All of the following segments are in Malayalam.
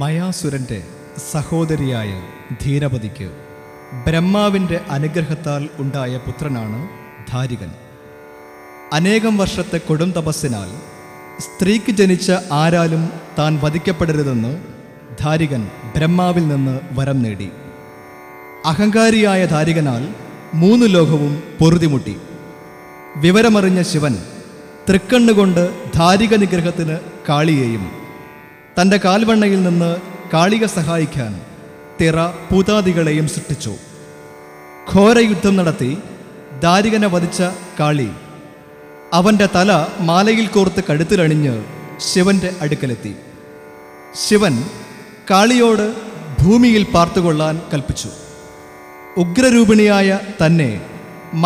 മയാസുരൻ്റെ സഹോദരിയായ ധീരപതിക്ക് ബ്രഹ്മാവിൻ്റെ അനുഗ്രഹത്താൽ ഉണ്ടായ പുത്രനാണ് ധാരികൻ. അനേകം വർഷത്തെ കൊടും തപസ്സിനാൽ സ്ത്രീക്ക് ജനിച്ച ആരാലും താൻ വധിക്കപ്പെടരുതെന്ന് ധാരികൻ ബ്രഹ്മാവിൽ നിന്ന് വരം നേടി. അഹങ്കാരിയായ ധാരികനാൽ 3 ലോകവും പൊറുതിമുട്ടി. വിവരമറിഞ്ഞ ശിവൻ തൃക്കണ്ണുകൊണ്ട് ധാരിക നിഗ്രഹത്തിന് കാളിയെയും തൻ്റെ കാൽവണ്ണയിൽ നിന്ന് കാളിയെ സഹായിക്കാൻ തിറ പൂതാദികളെയും സൃഷ്ടിച്ചു. ഘോരയുദ്ധം നടത്തി ധാരികനെ വധിച്ച കാളി അവൻ്റെ തല മാലയിൽ കോർത്ത് കഴുത്തിലണിഞ്ഞ് ശിവന്റെ അടുക്കലെത്തി. ശിവൻ കാളിയോട് ഭൂമിയിൽ പാർത്തുകൊള്ളാൻ കൽപ്പിച്ചു. ഉഗ്രരൂപിണിയായ തന്നെ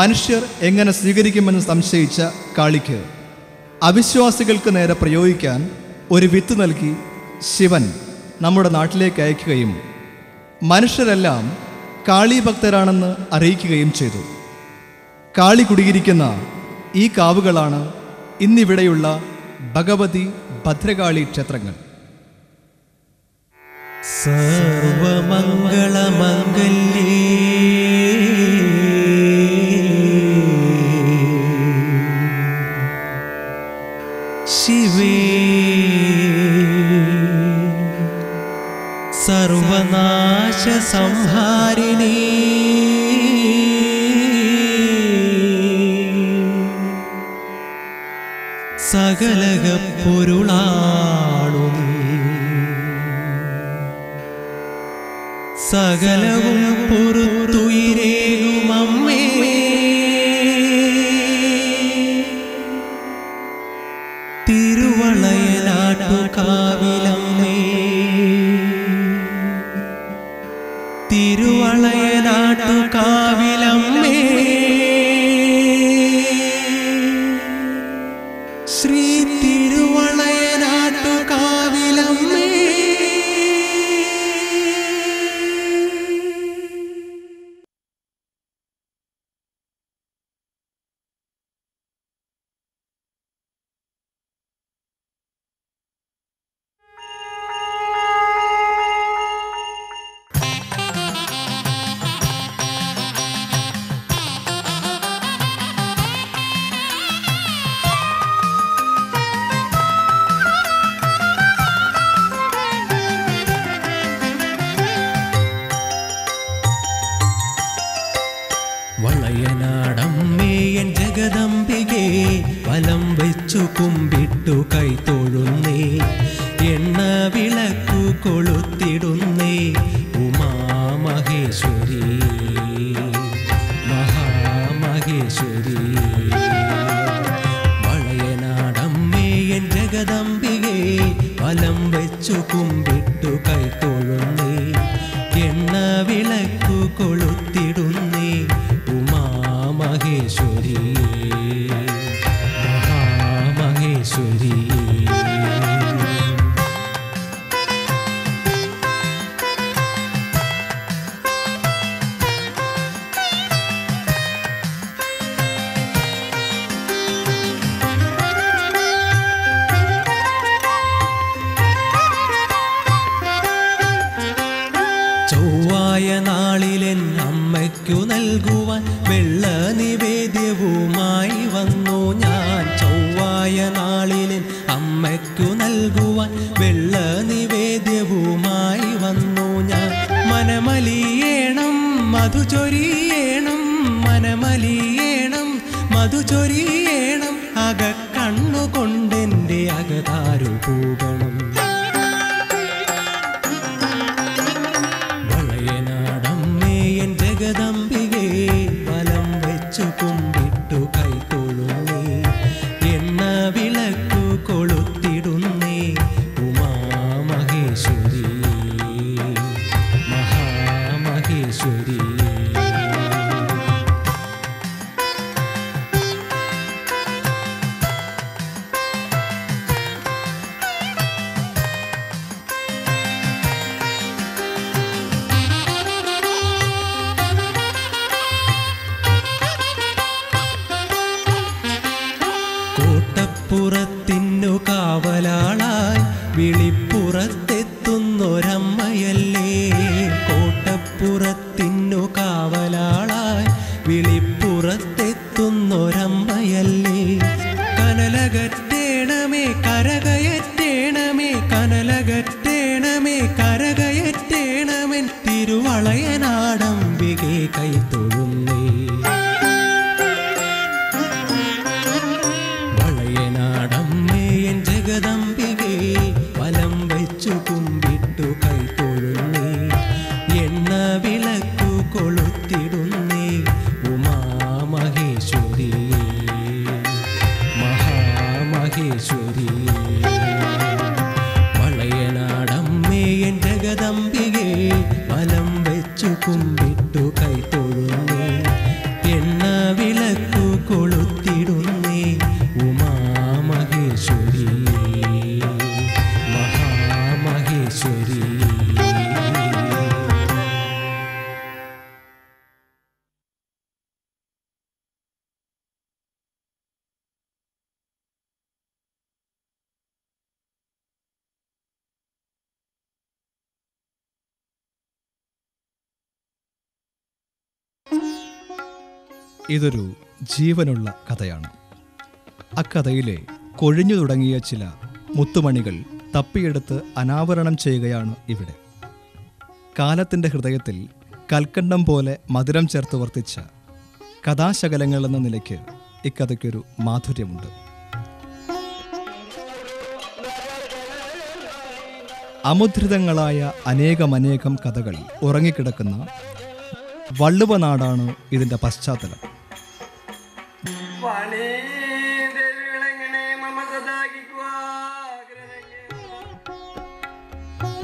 മനുഷ്യർ എങ്ങനെ സ്വീകരിക്കുമെന്ന് സംശയിച്ച കാളിക്ക് അവിശ്വാസികൾക്ക് നേരെ പ്രയോഗിക്കാൻ ഒരു വിത്ത് നൽകി ശിവൻ നമ്മുടെ നാട്ടിലേക്ക് അയക്കുകയും മനുഷ്യരെല്ലാം കാളി ഭക്തരാണെന്ന് അറിയിക്കുകയും ചെയ്തു. കാളി കുടിയിരിക്കുന്ന ഈ കാവുകളാണ് ഇന്നിവിടെയുള്ള ഭഗവതി ഭദ്രകാളി ക്ഷേത്രങ്ങൾ. സർവമംഗളമംഗല്യേ ശിവേ സർവനാശ സംഹാരിണി സകലക പൊരുളാണു സകലവും പൊറുത്തുയിരേകുമമ്മേ തിരുവളയനാട്ടുകാവിലമ്മേ തിരുവളയനാട്ടുകാവിലമ്മേ ശ്രീ തിരുവളയനാട്ടുകാവിലമ്മേ വളയനാടമ്മേയൻ ജഗദംബികേ വലം വെച്ചു കുമ്പിട്ടു കൈതൊഴുന്നേ എണ്ണ വിളക്കു കൊളുത്തിടുന്നേ ഉമാമഹേശ്വരി മഹാമഹേശ്വരി. വളയനാടമ്മേയൻ ജഗദംബികേ വലം വെച്ചു കുമ്പിട്ടു കൈതൊഴുന്നേ എണ്ണ വിളക്കു കൊളുത്തിടുന്നേ മഹേശ്വരി മഹാമഹേശ്വരി. ചൊവ്വായ നാളിലെൻ അമ്മയ്ക്കു നൽകുവാൻ വെള്ള നിവേദ്യവുമായി വന്നു ഞാൻ. ചൊവ്വായ നാളിലെൻ അമ്മയ്ക്കു നൽകുവാൻ വെള്ള നിവേദ്യവുമായി വന്നു ഞാൻ. മനമലിയേണം മധുചൊരിയേണം മനമലിയേണം മധുചൊരിയേണം അകക്കണ്ണുകൊണ്ടെൻ്റെ അകതാരു പൂകണം. ജഗദംബികേ വലം വെച്ചു കുമ്പിട്ടു കൈതൊഴുന്നേ എണ്ണ വിളക്കു കൊളുത്തിടുന്നേ ഉമാമഹേശ്വരി മഹാമഹേശ്വരി. തൊഴുന്നേ. വളയനാടമ്മേ എൻ ജഗദംബികേ വലം വെച്ചു കുമ്പിട്ടു കൈ തൊഴുന്നേ. എണ്ണ വിളക്കു കൊളുത്തിടുന്നേ ഉമാമഹേശ്വരിയേ മഹാമഹേശ്വരിയേ. വളയനാടമ്മേ എൻ ജഗദംബികേ വലം വെച്ചു കുമ്പിട്ടു കൈ തൊഴുന്നേ. എണ്ണ വിളക്കു കൊളുത്തിടുന്നേ ഉമാമഹേശ്വരിയേ മഹാമഹേശ്വരിയേ. ഇതൊരു ജീവനുള്ള കഥയാണ്. അക്കഥയിലെ കൊഴിഞ്ഞു തുടങ്ങിയ ചില മുത്തുമണികൾ തപ്പിയെടുത്ത് അനാവരണം ചെയ്യുകയാണ് ഇവിടെ. കാലത്തിൻ്റെ ഹൃദയത്തിൽ കൽക്കണ്ടം പോലെ മധുരം ചേർത്ത് വർത്തിച്ച കഥാശകലങ്ങൾ എന്ന നിലയ്ക്ക് ഇക്കഥയ്ക്കൊരു മാധുര്യമുണ്ട്. അമുദ്രിതങ്ങളായ അനേകമനേകം കഥകൾ ഉറങ്ങിക്കിടക്കുന്ന വള്ളുവ നാടാണ് ഇതിൻ്റെ പശ്ചാത്തലം.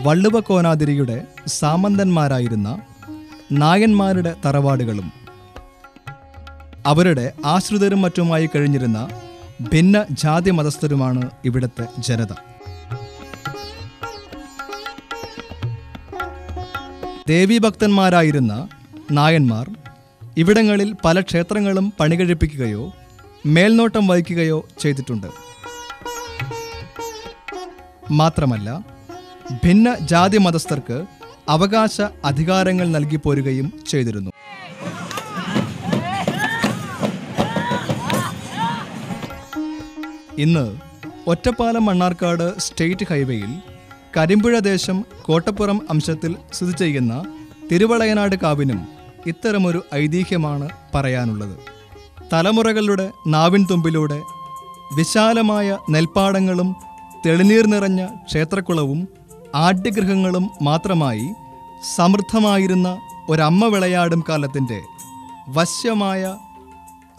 വള്ളുവ കോനാതിരിയുടെ സാമന്തന്മാരായിരുന്ന നായന്മാരുടെ തറവാടുകളും അവരുടെ ആശ്രിതരും മറ്റുമായി കഴിഞ്ഞിരുന്ന ഭിന്ന ജാതി മതസ്ഥരുമാണ് ഇവിടുത്തെ ജനത. ദേവീഭക്തന്മാരായിരുന്ന നായന്മാർ ഇവിടങ്ങളിൽ പല ക്ഷേത്രങ്ങളും പണികഴിപ്പിക്കുകയോ മേൽനോട്ടം വഹിക്കുകയോ ചെയ്തിട്ടുണ്ട്. മാത്രമല്ല ഭിന്ന ജാതി മതസ്ഥർക്ക് അവകാശ അധികാരങ്ങൾ നൽകി പോരുകയും ചെയ്തിരുന്നു. ഇന്ന് ഒറ്റപ്പാലം മണ്ണാർക്കാട് സ്റ്റേറ്റ് ഹൈവേയിൽ കരിമ്പുഴ ദേശം കോട്ടപ്പുറം അംശത്തിൽ സ്ഥിതി ചെയ്യുന്ന തിരുവളയനാട് കാവിനും ഇത്തരമൊരു ഐതിഹ്യമാണ് പറയാനുള്ളത്. തലമുറകളുടെ നാവിൻ തുമ്പിലൂടെ വിശാലമായ നെൽപ്പാടങ്ങളും തെളിനീർ നിറഞ്ഞ ക്ഷേത്രക്കുളവും ആഢ്യഗൃഹങ്ങളും മാത്രമായി സമൃദ്ധമായിരുന്ന ഒരമ്മ വിളയാടും കാലത്തിൻ്റെ വശ്യമായ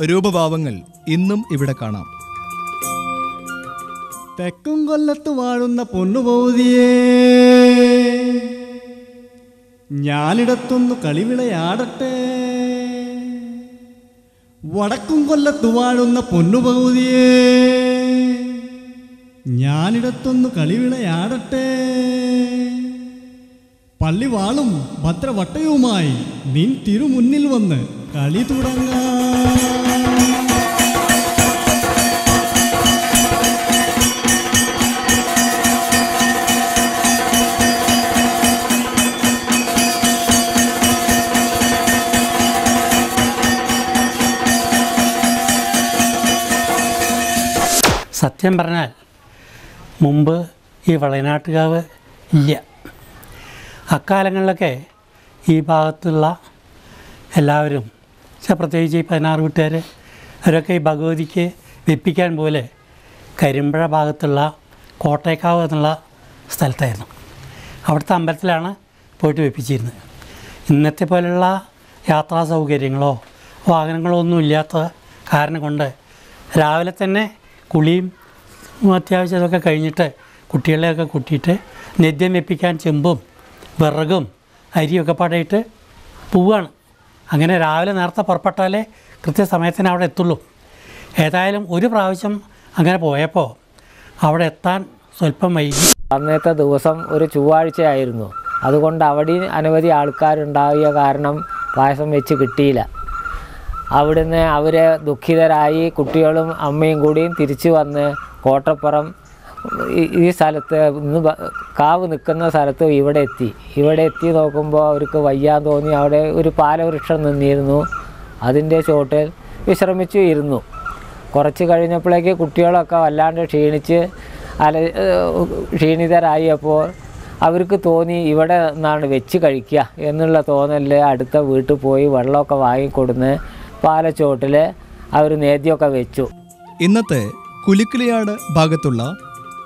രൂപഭാവങ്ങൾ ഇന്നും ഇവിടെ കാണാം. തെക്കും കൊല്ലത്ത് വാഴുന്ന പൊന്നുപൗതിയേ, ഞാനിടത്തൊന്നു കളിവിളയാടട്ടെ. വടക്കും കൊല്ലത്ത് വാഴുന്ന പൊന്നുപൗതിയേ, ഞാനിടത്തൊന്നു കളിവിളയാടട്ടെ. പള്ളിവാളും ഭദ്രവട്ടയുമായി നിൻ തിരുമുന്നിൽ വന്ന് കളി തുടങ്ങാം. സത്യം പറഞ്ഞാൽ മുമ്പ് ഈ വളയനാട്ടുകാവ് ഇല്ല. അക്കാലങ്ങളിലൊക്കെ ഈ ഭാഗത്തുള്ള എല്ലാവരും, പ്രത്യേകിച്ച് ഈ 16 വീട്ടുകാർ, അവരൊക്കെ ഈ ഭഗവതിക്ക് വെപ്പിക്കാൻ പോലെ കരിമ്പുഴ ഭാഗത്തുള്ള കോട്ടയക്കാവ് എന്നുള്ള സ്ഥലത്തായിരുന്നു. അവിടുത്തെ അമ്പലത്തിലാണ് പോയിട്ട് വെപ്പിച്ചിരുന്നത്. ഇന്നത്തെ പോലെയുള്ള യാത്രാ സൗകര്യങ്ങളോ വാഹനങ്ങളോ ഒന്നും ഇല്ലാത്ത കാരണം കൊണ്ട് രാവിലെ തന്നെ കുളിയും അത്യാവശ്യം ഇതൊക്കെ കഴിഞ്ഞിട്ട് കുട്ടികളെയൊക്കെ കൂട്ടിയിട്ട് നദ്യം വെപ്പിക്കാൻ ചെമ്പും വിറകും അരിയൊക്കെ പാടായിട്ട് പോവുകയാണ്. അങ്ങനെ രാവിലെ നേരത്തെ പുറപ്പെട്ടാലേ കൃത്യസമയത്തിന് അവിടെ എത്തുള്ളൂ. ഏതായാലും ഒരു പ്രാവശ്യം അങ്ങനെ പോയപ്പോൾ അവിടെ എത്താൻ സ്വല്പം വൈകി. അന്നത്തെ ദിവസം ഒരു ചൊവ്വാഴ്ചയായിരുന്നു. അതുകൊണ്ട് അവിടെയും അനവധി ആൾക്കാരുണ്ടാകിയ കാരണം പായസം വെച്ച് കിട്ടിയില്ല. അവിടുന്ന് അവരെ ദുഃഖിതരായി കുട്ടികളും അമ്മയും കൂടിയും തിരിച്ചു വന്ന് കോട്ടപ്പുറം ഈ സ്ഥലത്ത് ഇന്ന് കാവ് നിൽക്കുന്ന സ്ഥലത്ത് ഇവിടെ എത്തി നോക്കുമ്പോൾ അവർക്ക് വയ്യാൻ തോന്നി. അവിടെ ഒരു പാലവൃക്ഷം നിന്നിരുന്നു. അതിൻ്റെ ചോട്ടിൽ വിശ്രമിച്ചു ഇരുന്നു. കുറച്ച് കഴിഞ്ഞപ്പോഴേക്ക് കുട്ടികളൊക്കെ വല്ലാണ്ട് ക്ഷീണിതരായപ്പോൾ അവർക്ക് തോന്നി ഇവിടെ നിന്നാണ് വെച്ച് കഴിക്കുക എന്നുള്ള തോന്നലിൽ അടുത്ത വീട്ടിൽ പോയി വെള്ളമൊക്കെ വാങ്ങിക്കൊടുന്ന് പാലച്ചോട്ടിൽ അവർ നേദ്യമൊക്കെ വെച്ചു. ഇന്നത്തെ കുലിക്കിളിയാട് ഭാഗത്തുള്ള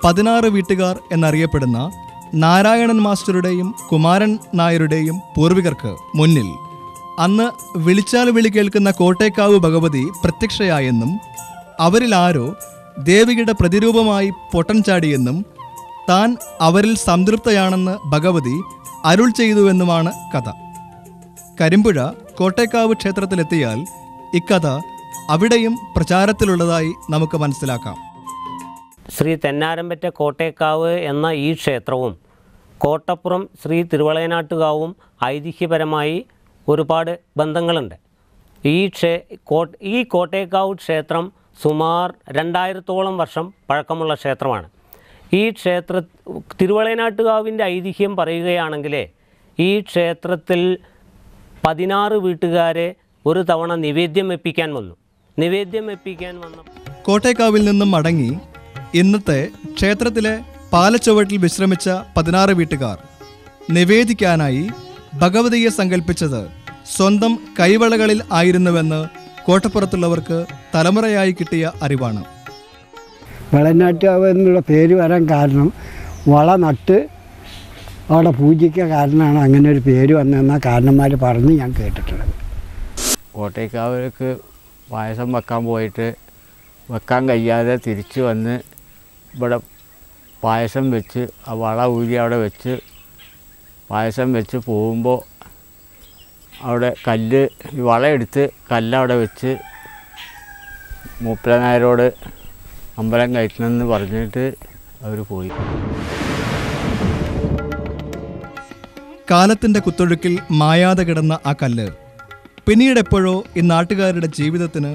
16 വീട്ടുകാർ എന്നറിയപ്പെടുന്ന നാരായണൻ മാസ്റ്ററുടെയും കുമാരൻ നായരുടെയും പൂർവികർക്ക് മുന്നിൽ അന്ന് വിളിച്ചാൽ വിളി കേൾക്കുന്ന കോട്ടേക്കാവ് ഭഗവതി പ്രത്യക്ഷയായെന്നും അവരിൽ ആരോ ദേവിയുടെ പ്രതിരൂപമായി പൊട്ടൻ ചാടിയെന്നും താൻ അവരിൽ സംതൃപ്തയാണെന്ന് ഭഗവതി അരുൾ ചെയ്തുവെന്നുമാണ് കഥ. കരിമ്പുഴ കോട്ടേക്കാവ് ക്ഷേത്രത്തിലെത്തിയാൽ ഇക്കഥ അവിടെയും പ്രചാരത്തിലുള്ളതായി നമുക്ക് മനസ്സിലാക്കാം. ശ്രീ തെന്നാരമ്പറ്റ കോട്ടേക്കാവ് എന്ന ഈ ക്ഷേത്രവും കോട്ടപ്പുറം ശ്രീ തിരുവളയനാട്ടുകാവും ഐതിഹ്യപരമായി ഒരുപാട് ബന്ധങ്ങളുണ്ട്. ഈ കോട്ടേക്കാവ് ക്ഷേത്രം സുമാർ 2000-ഓളം വർഷം പഴക്കമുള്ള ക്ഷേത്രമാണ്. ഈ തിരുവളയനാട്ടുകാവിൻ്റെ ഐതിഹ്യം പറയുകയാണെങ്കിൽ ഈ ക്ഷേത്രത്തിൽ 16 വീട്ടുകാരെ ഒരു തവണ നിവേദ്യം വെപ്പിക്കാൻ വന്നു. കോട്ടേക്കാവിൽ നിന്നും മടങ്ങി ഇന്നത്തെ ക്ഷേത്രത്തിലെ പാലച്ചുവട്ടിൽ വിശ്രമിച്ച 16 വീട്ടുകാർ നിവേദിക്കാനായി ഭഗവതിയെ സങ്കല്പിച്ചത് സ്വന്തം കൈവളകളിൽ ആയിരുന്നുവെന്ന് കോട്ടപ്പുറത്തുള്ളവർക്ക് തലമുറയായി കിട്ടിയ അറിവാണ്. വളനാട്ടുകാവ് എന്നുള്ള പേര് വരാൻ കാരണം വള നട്ട് അവിടെ പൂജിക്കുക കാരണമാണ് അങ്ങനെ ഒരു പേര് വന്നതെന്ന കാരണന്മാർ പറഞ്ഞ് ഞാൻ കേട്ടിട്ടുള്ളത്. കോട്ടേക്കാവിലേക്ക് പായസം വെക്കാൻ പോയിട്ട് വെക്കാൻ കഴിയാതെ തിരിച്ചു വന്ന് ഇവിടെ പായസം വെച്ച് ആ വള ഊരി അവിടെ വെച്ച് പായസം വെച്ച് പോകുമ്പോൾ അവിടെ വളയെടുത്ത് കല്ലവിടെ വെച്ച് മൂപ്പനായരോട് അമ്പലം കയറ്റണമെന്ന് പറഞ്ഞിട്ട് അവർ പോയി. കാലത്തിൻ്റെ കുത്തൊഴുക്കിൽ മായാതെ കിടന്ന ആ കല്ല് പിന്നീടെപ്പോഴോ ഈ നാട്ടുകാരുടെ ജീവിതത്തിന്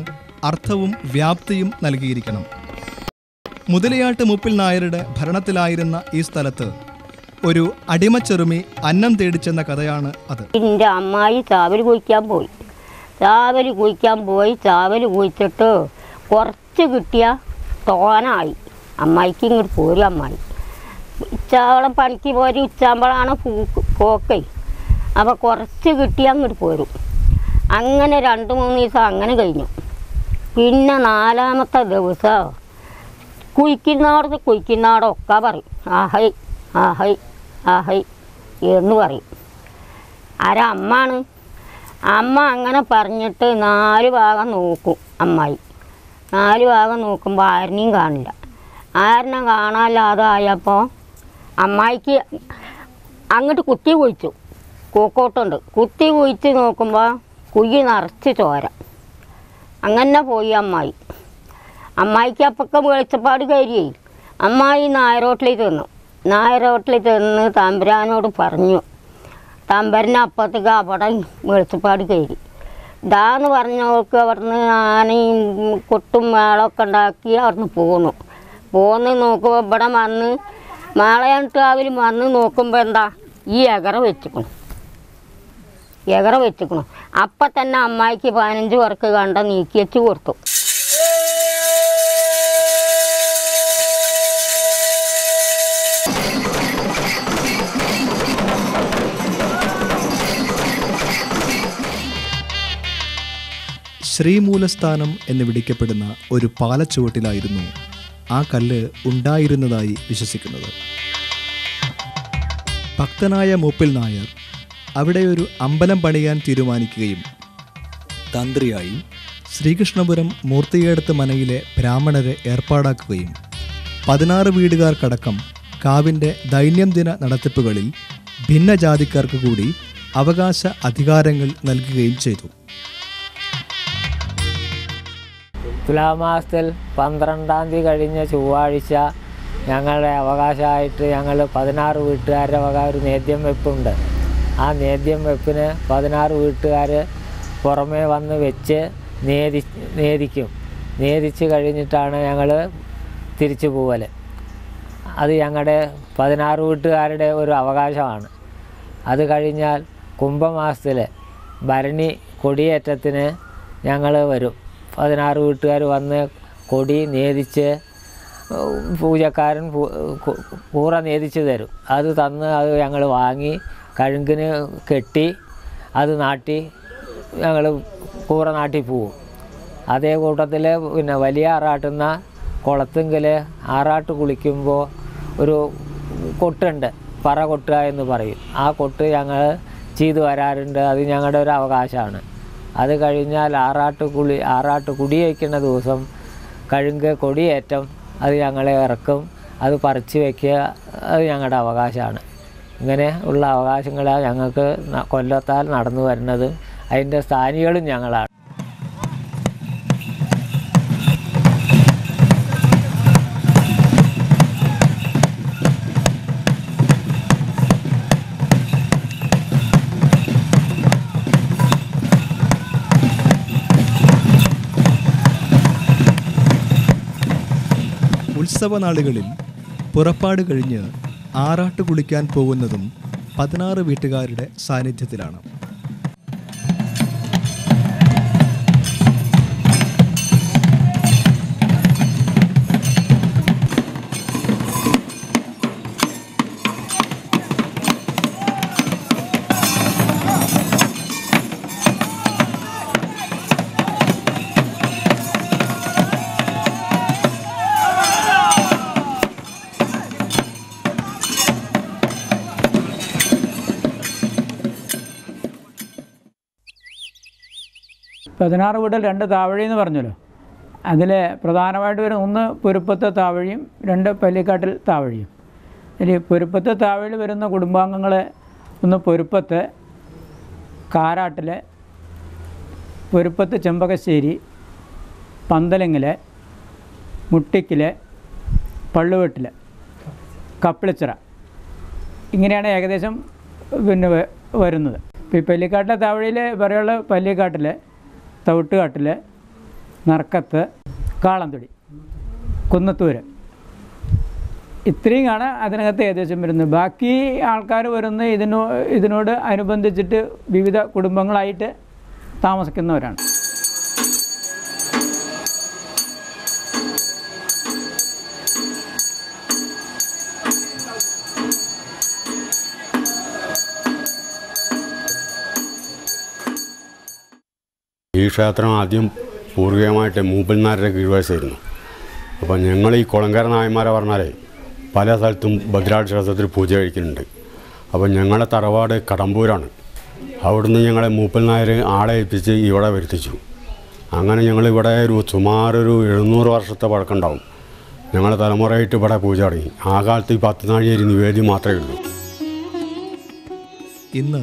അർത്ഥവും വ്യാപ്തിയും നൽകിയിരിക്കണം. മുതലയാട്ട് മൂപ്പിൽ നായരുടെ ഭരണത്തിലായിരുന്ന ഈ സ്ഥലത്ത് ഒരു അടിമച്ചെറുമി അന്നം തേടിച്ചെന്ന കഥയാണ് അത്. എൻ്റെ അമ്മായി ചാവൽ കുഴിക്കാൻ പോയി ചാവൽ കുഴിച്ചിട്ട് കുറച്ച് കിട്ടിയ തോനായി. അമ്മായിക്ക് ഇങ്ങോട്ട് പോരും. അമ്മായി ഉച്ചാവളം പണിക്ക് പോരും. ഉച്ചാകുമ്പോഴാണ് പോക്കേ. അപ്പോൾ കുറച്ച് കിട്ടിയാൽ അങ്ങോട്ട് പോരും. അങ്ങനെ 2-3 ദിവസം അങ്ങനെ കഴിഞ്ഞു. പിന്നെ 4-ാമത്തെ ദിവസം കുഴിക്കുന്നാടൊക്കെ പറയും ആഹൈ ആഹൈ ആഹൈ എന്ന് പറയും. അമ്മാണ്. അമ്മ അങ്ങനെ പറഞ്ഞിട്ട് 4 ഭാഗം നോക്കും. അമ്മായി 4 ഭാഗം നോക്കുമ്പോൾ ആരിനെയും കാണില്ല. ആരിനെ കാണാനില്ലാതായപ്പോൾ അമ്മായിക്ക് അങ്ങോട്ട് കുത്തി കുഴിച്ചു. കൂക്കോട്ടുണ്ട്. കുത്തി കുഴിച്ച് നോക്കുമ്പോൾ കുഴി നിറച്ച് ചോര. അങ്ങനെ പോയി അമ്മായി. അമ്മായിക്ക് അപ്പൊക്കെ വെളിച്ചപ്പാട് കയറിയേ. അമ്മായി നായരോട്ടിൽ ചെന്ന് തമ്പുരാനോട് പറഞ്ഞു. തമ്പുരാനെ അപ്പത്തേക്ക് അവിടെ വെളിച്ചപ്പാട് കയറി. ഇതാന്ന് പറഞ്ഞവർക്ക് അവിടുന്ന് ആനയും കൊട്ടും മേളമൊക്കെ ഉണ്ടാക്കി അവിടുന്ന് പോന്ന് നോക്കുമ്പോൾ ഇവിടെ വന്ന് മാളയാട്ടുകാവിൽ വന്ന് നോക്കുമ്പോൾ എന്താ ഈ എകറ വെച്ചിക്കണു. അപ്പം തന്നെ അമ്മായിക്ക് 15 പേർക്ക് കണ്ട നീക്കി വെച്ച് കൊടുത്തു. ശ്രീമൂലസ്ഥാനം എന്ന് വിളിക്കപ്പെടുന്ന ഒരു പാലച്ചുവട്ടിലായിരുന്നു ആ കല്ല് ഉണ്ടായിരുന്നതായി വിശ്വസിക്കുന്നത്. ഭക്തനായ മൂപ്പിൽ നായർ അവിടെ ഒരു അമ്പലം പണിയാൻ തീരുമാനിക്കുകയും തന്ത്രിയായി ശ്രീകൃഷ്ണപുരം മൂർത്തിയേടത്ത് മനയിലെ ബ്രാഹ്മണരെ ഏർപ്പാടാക്കുകയും 16 വീടുകാർക്കടക്കം കാവിൻ്റെ ദൈനംദിന നടത്തിപ്പുകളിൽ ഭിന്നജാതിക്കാർക്ക് കൂടി അവകാശ അധികാരങ്ങൾ നൽകുകയും ചെയ്തു. തുലാമാസത്തിൽ 12-ാം തീയതി കഴിഞ്ഞ ചൊവ്വാഴ്ച ഞങ്ങളുടെ അവകാശമായിട്ട് ഞങ്ങൾ 16 വീട്ടുകാരുടെ വക ഒരു നേദ്യം വെപ്പുണ്ട്. ആ നേദ്യം വെപ്പിന് 16 വീട്ടുകാർ പുറമേ വന്ന് വെച്ച് നേദിച്ച് കഴിഞ്ഞിട്ടാണ് ഞങ്ങൾ തിരിച്ചു പോവൽ. അത് ഞങ്ങളുടെ 16 വീട്ടുകാരുടെ ഒരു അവകാശമാണ്. അത് കഴിഞ്ഞാൽ കുംഭമാസത്തിൽ ഭരണി കൊടിയേറ്റത്തിന് ഞങ്ങൾ വരും. 16 വീട്ടുകാർ വന്ന് കൊടി നേദിച്ച് പൂജക്കാരൻ കൂറ നേദിച്ച് തരും. അത് തന്ന് അത് ഞങ്ങൾ വാങ്ങി കഴുങ്കിന് കെട്ടി അത് നാട്ടി ഞങ്ങൾ കൂറ നാട്ടി പോവും. അതേ കൂട്ടത്തിൽ പിന്നെ വലിയ ആറാട്ടുന്ന കുളത്തെങ്കിൽ ആറാട്ട് കുളിക്കുമ്പോൾ ഒരു കൊട്ടുണ്ട്, പറ കൊട്ടുക എന്ന് പറയും. ആ കൊട്ട് ഞങ്ങൾ ചെയ്തു വരാറുണ്ട്. അത് ഞങ്ങളുടെ ഒരു അവകാശമാണ്. അത് കഴിഞ്ഞാൽ ആറാട്ട് കുടി വയ്ക്കുന്ന ദിവസം കഴുങ്ക് കൊടിയേറ്റം അത് ഞങ്ങളെ ഇറക്കും. അത് പറിച്ച് വയ്ക്കുക, അത് ഞങ്ങളുടെ അവകാശമാണ്. ഇങ്ങനെ ഉള്ള അവകാശങ്ങളാണ് ഞങ്ങൾക്ക് കൊല്ലത്താൽ നടന്നു വരുന്നത്. അതിൻ്റെ സ്ഥാനികളും ഞങ്ങളാണ്. ഉത്സവനാളുകളിൽ പുറപ്പാട് കഴിഞ്ഞ് ആറാട്ട് കുളിക്കാൻ പോകുന്നതും 16 വീട്ടുകാരുടെ സാന്നിധ്യത്തിലാണ്. പതിനാറ് വീട്ടിൽ 2 താവഴി എന്ന് പറഞ്ഞല്ലോ. അതിൽ പ്രധാനമായിട്ട് വരുന്ന ഒന്ന് പൊരുപ്പത്തെ താവഴിയും 2 പല്ലിക്കാട്ടിൽ താവഴിയും. ഇനി പൊരുപ്പത്തെ താവഴിയിൽ വരുന്ന കുടുംബാംഗങ്ങൾ ഒന്ന് പൊരുപ്പത്ത് കാരാട്ടിൽ, പൊരുപ്പത്ത് ചെമ്പകശ്ശേരി, പന്തലങ്ങിൽ, മുട്ടിക്കിൽ, പള്ളുവെട്ടിൽ, കപ്പിളിച്ചിറ, ഇങ്ങനെയാണ് ഏകദേശം പിന്നെ വരുന്നത്. ഇപ്പോൾ ഈ പല്ലിക്കാട്ടിലെ താവഴിയിൽ പറയുള്ള പല്ലിക്കാട്ടിൽ, തവിട്ടുകാട്ടിൽ, നർക്കത്ത്, കാളന്തൊടി, കുന്നത്തൂര്, ഇത്രയുമാണ് അതിനകത്ത് ഏകദേശം വരുന്നത്. ബാക്കി ആൾക്കാർ വരുന്ന ഇതിനോട് അനുബന്ധിച്ചിട്ട് വിവിധ കുടുംബങ്ങളായിട്ട് താമസിക്കുന്നവരാണ്. ഈ ക്ഷേത്രം ആദ്യം പൂർവികമായിട്ട് മൂപ്പന്മാരുടെ കീഴ്വശമായിരുന്നു. അപ്പോൾ ഞങ്ങൾ ഈ കുളങ്കര നായന്മാരെ പറഞ്ഞാലേ പല സ്ഥലത്തും ഭദ്രാട് ക്ഷേത്രത്തിൽ പൂജ കഴിക്കുന്നുണ്ട്. അപ്പോൾ ഞങ്ങളുടെ തറവാട് കടമ്പൂരാണ്. അവിടുന്ന് ഞങ്ങളെ മൂപ്പന്മാർ ആളെ ഏൽപ്പിച്ച് ഇവിടെ വരുത്തിച്ചു. അങ്ങനെ ഞങ്ങളിവിടെ സുമാറൊരു 700 വർഷത്തെ പഴക്കമുണ്ടാവും. ഞങ്ങളുടെ തലമുറയായിട്ട് ഇവിടെ പൂജ തുടങ്ങി. ആ കാലത്ത് ഈ 10 നാഴിയേരി നിവേദ്യം മാത്രമേ ഉള്ളൂ. ഇന്ന്